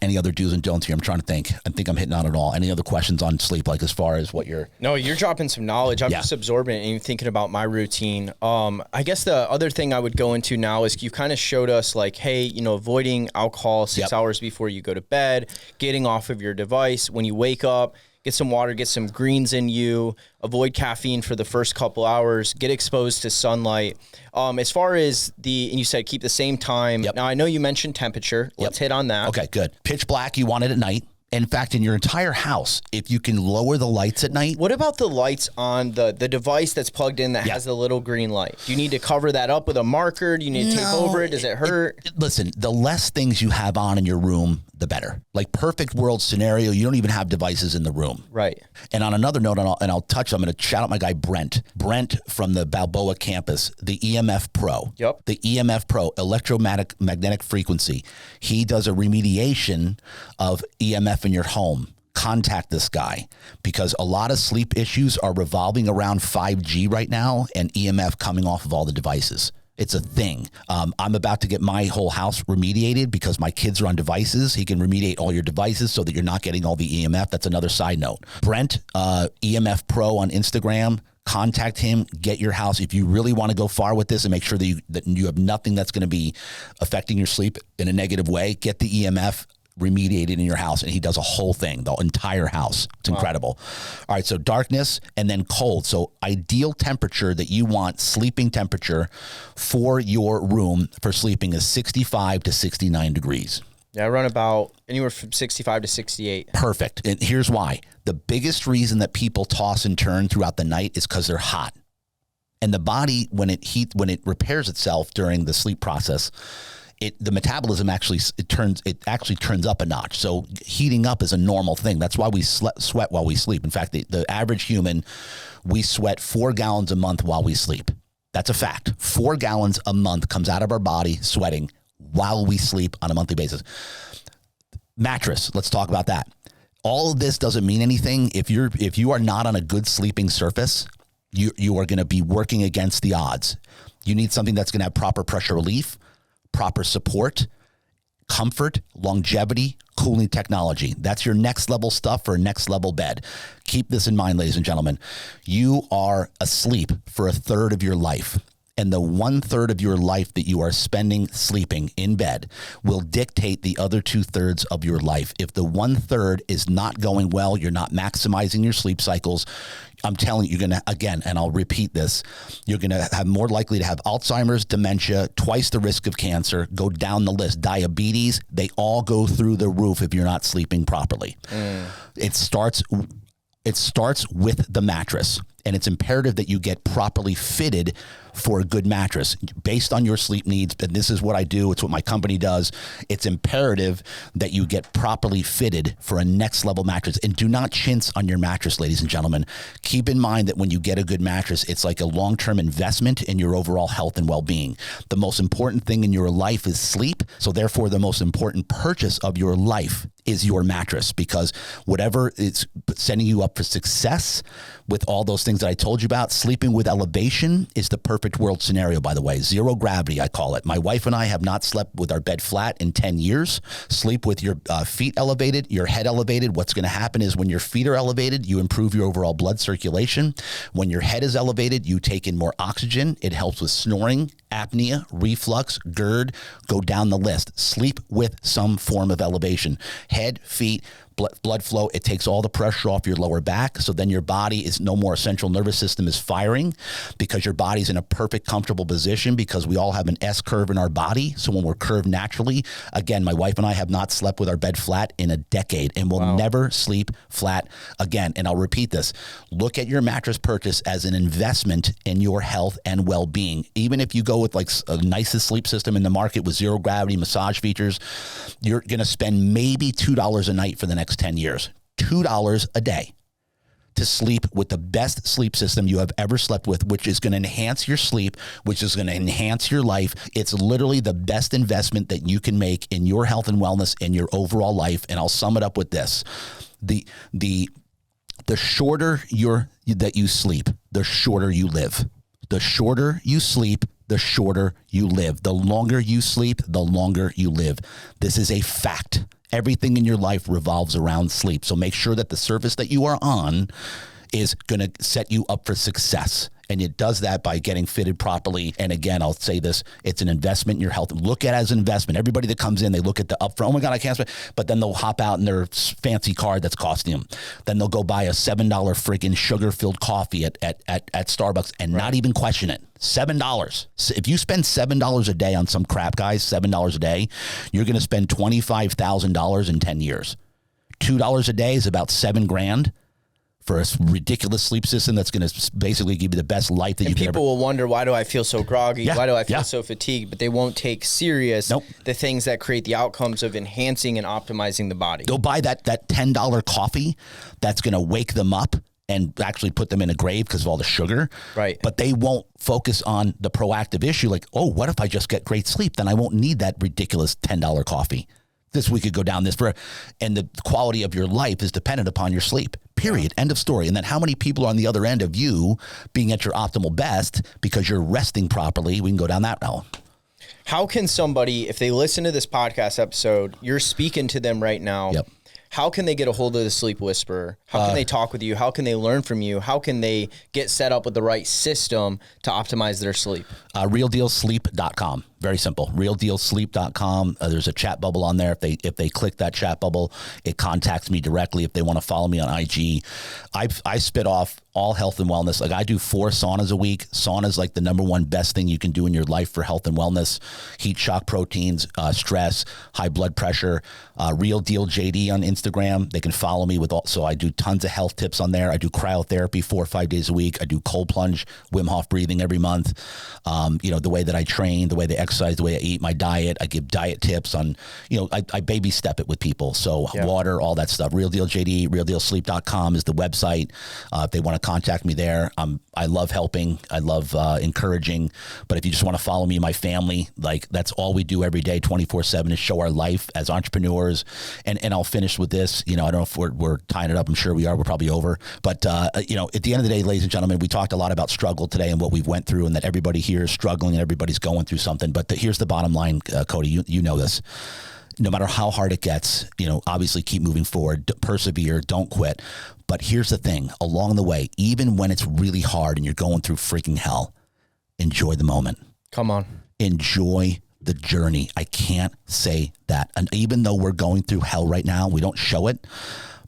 Any other do's and don'ts here? I'm trying to think. I think I'm hitting on it all. Any other questions on sleep, like as far as what you're... No, you're dropping some knowledge. I'm just absorbing it and thinking about my routine. I guess the other thing I would go into now is you kind of showed us like, hey, avoiding alcohol 6 hours before you go to bed, getting off of your device. When you wake up, get some water, get some greens in you, avoid caffeine for the first couple hours, get exposed to sunlight. As far as and you said keep the same time. Now, I know you mentioned temperature. Let's hit on that. Okay, good. Pitch black, you want it at night. In fact, in your entire house, if you can lower the lights at night. What about the lights on the device that's plugged in that has the little green light? Do you need to cover that up with a marker? Do you need to tape over it? Does it hurt? Listen, the less things you have on in your room, the better. Like perfect world scenario, you don't even have devices in the room. Right. And on another note, I'm going to shout out my guy, Brent. Brent from the Balboa campus, the EMF Pro. Yep. The EMF Pro, electromagnetic frequency. He does a remediation of EMF in your home. Contact this guy because a lot of sleep issues are revolving around 5G right now and EMF coming off of all the devices. It's a thing. I'm about to get my whole house remediated because my kids are on devices. He can remediate all your devices so that you're not getting all the EMF. That's another side note. Brent, EMF Pro on Instagram. Contact him, get your house. If you really want to go far with this and make sure that you have nothing that's going to be affecting your sleep in a negative way, get the EMF remediated in your house, and he does a whole thing, the entire house. It's incredible. All right, so darkness and then cold. So ideal temperature that you want, sleeping temperature for your room for sleeping is 65 to 69 degrees. Yeah, I run about anywhere from 65 to 68. Perfect. And here's why. The biggest reason that people toss and turn throughout the night is because they're hot. And the body, when it repairs itself during the sleep process, the metabolism actually turns up a notch. So heating up is a normal thing. That's why we sweat while we sleep. In fact, the average human, we sweat 4 gallons a month while we sleep. That's a fact. 4 gallons a month comes out of our body sweating while we sleep on a monthly basis. Mattress, let's talk about that. All of this doesn't mean anything if you are not on a good sleeping surface. You are going to be working against the odds. You need something that's going to have proper pressure relief, proper support, comfort, longevity, cooling technology. That's your next level stuff for a next level bed. Keep this in mind, ladies and gentlemen. You are asleep for 1/3 of your life. And the 1/3 of your life that you are spending sleeping in bed will dictate the other 2/3 of your life. If the 1/3 is not going well, you're not maximizing your sleep cycles, I'm telling you, you're going to, again, and I'll repeat this, you're going to have more likely to have Alzheimer's, dementia, twice the risk of cancer, go down the list, diabetes, they all go through the roof if you're not sleeping properly. It starts with the mattress, and it's imperative that you get properly fitted for a good mattress based on your sleep needs. And this is what I do. It's what my company does. It's imperative that you get properly fitted for a next level mattress, and do not chintz on your mattress, ladies and gentlemen. Keep in mind that when you get a good mattress, it's like a long-term investment in your overall health and well-being. The most important thing in your life is sleep. So therefore, the most important purchase of your life is your mattress, because whatever is setting you up for success with all those things that I told you about, sleeping with elevation is the perfect world scenario, by the way. Zero gravity, I call it. My wife and I have not slept with our bed flat in 10 years. Sleep with your feet elevated, your head elevated. What's going to happen is when your feet are elevated, you improve your overall blood circulation. When your head is elevated, you take in more oxygen. It helps with snoring, apnea, reflux, GERD, go down the list. Sleep with some form of elevation. Head, feet, blood flow, it takes all the pressure off your lower back. So then your body is no more, central nervous system is firing, because your body's in a perfect, comfortable position, because we all have an S curve in our body. So when we're curved naturally, again, my wife and I have not slept with our bed flat in a decade, and we'll never sleep flat again. And I'll repeat this. Look at your mattress purchase as an investment in your health and well-being. Even if you go with like a nicest sleep system in the market with zero gravity, massage features, you're going to spend maybe $2 a night for the next 10 years. $2 a day to sleep with the best sleep system you have ever slept with, which is going to enhance your sleep, which is going to enhance your life. It's literally the best investment that you can make in your health and wellness and your overall life. And I'll sum it up with this. The shorter that you sleep, the shorter you live. The shorter you sleep, the shorter you live. The longer you sleep, the longer you live. This is a fact. Everything in your life revolves around sleep. So make sure that the surface that you are on is going to set you up for success. And it does that by getting fitted properly. And again, I'll say this, it's an investment in your health. Look at it as an investment. Everybody that comes in, they look at the upfront, oh my God, I can't spend. But then they'll hop out in their fancy card that's costing them. Then they'll go buy a $7 freaking sugar-filled coffee at Starbucks and not even question it. $7. So if you spend $7 a day on some crap, guys, $7 a day, you're going to spend $25,000 in 10 years. $2 a day is about $7,000. For a ridiculous sleep system that's going to basically give you the best life that you can ever. People will wonder, why do I feel so groggy? Yeah, why do I feel so fatigued? But they won't take serious Nope. the things that create the outcomes of enhancing and optimizing the body. They'll buy that $10 coffee that's going to wake them up and actually put them in a grave because of all the sugar. Right. But they won't focus on the proactive issue like, oh, what if I just get great sleep? Then I won't need that ridiculous $10 coffee. This we could go down this for, and the quality of your life is dependent upon your sleep. Period. End of story. And then how many people are on the other end of you being at your optimal best because you're resting properly? We can go down that route. How can somebody, if they listen to this podcast episode, you're speaking to them right now. Yep. How can they get a hold of the Sleep Whisperer? How can they talk with you? How can they learn from you? How can they get set up with the right system to optimize their sleep? RealDealSleep.com. Very simple. RealDealSleep.com. There's a chat bubble on there. If they click that chat bubble, it contacts me directly. If they want to follow me on IG, I spit off all health and wellness. Like I do 4 saunas a week. Sauna is like the number one best thing you can do in your life for health and wellness. Heat shock proteins, stress, high blood pressure. Real Deal JD on Instagram. They can follow me with all. So I do tons of health tips on there. I do cryotherapy 4 or 5 days a week. I do cold plunge, Wim Hof breathing every month. The way that I train, the way they exercise, the way I eat, my diet. I give diet tips on, I baby step it with people. So water, all that stuff. Real Deal JD, RealDealSleep.com is the website. If they want to contact me there, I love helping. I love encouraging. But if you just want to follow me and my family, like that's all we do every day, 24/7 is show our life as entrepreneurs. And I'll finish with this. I don't know if we're tying it up. I'm sure we are. We're probably over. But, at the end of the day, ladies and gentlemen, we talked a lot about struggle today and what we've went through and that everybody here is struggling and everybody's going through something. But here's the bottom line, Cody, you know this. No matter how hard it gets, obviously keep moving forward, persevere, don't quit. But here's the thing, along the way, even when it's really hard and you're going through freaking hell, enjoy the moment. Come on. Enjoy the journey. I can't say that. And even though we're going through hell right now, we don't show it,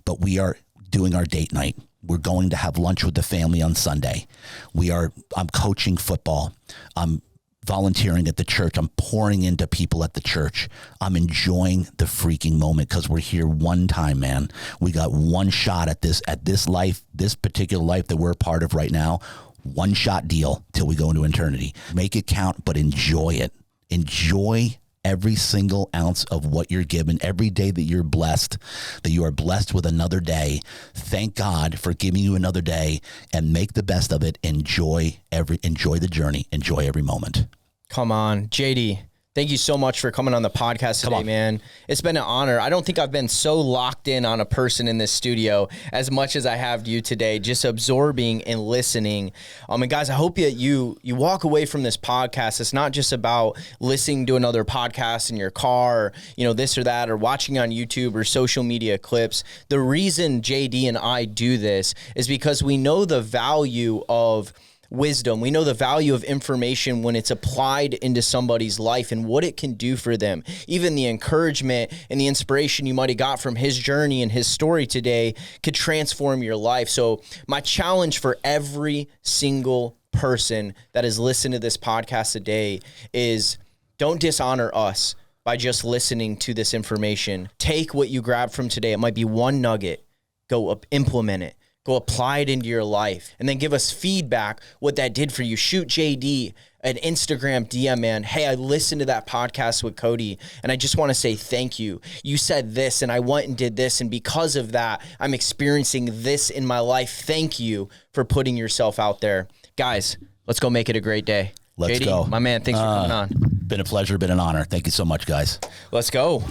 but we are doing our date night. We're going to have lunch with the family on Sunday. I'm coaching football. I'm volunteering at the church. I'm pouring into people at the church. I'm enjoying the freaking moment because we're here one time, man. We got one shot at this life, this particular life that we're a part of right now. One shot deal till we go into eternity. Make it count, but enjoy it. Enjoy every single ounce of what you're given. Every day that you're blessed, that you are blessed with another day. Thank God for giving you another day and make the best of it. Enjoy the journey. Enjoy every moment. Come on, JD. Thank you so much for coming on the podcast today, man. It's been an honor. I don't think I've been so locked in on a person in this studio as much as I have you today, just absorbing and listening. And guys, I hope you walk away from this podcast. It's not just about listening to another podcast in your car, or, this or that, or watching on YouTube or social media clips. The reason JD and I do this is because we know the value of wisdom. We know the value of information when it's applied into somebody's life and what it can do for them. Even the encouragement and the inspiration you might have got from his journey and his story today could transform your life. So my challenge for every single person that has listened to this podcast today is don't dishonor us by just listening to this information. Take what you grabbed from today. It might be one nugget. Go up, implement it. Go apply it into your life and then give us feedback what that did for you. Shoot JD an Instagram DM, man. Hey, I listened to that podcast with Cody and I just want to say thank you. You said this and I went and did this. And because of that, I'm experiencing this in my life. Thank you for putting yourself out there. Guys, let's go make it a great day. Let's JD, go. My man, thanks for coming on. Been a pleasure, been an honor. Thank you so much, guys. Let's go.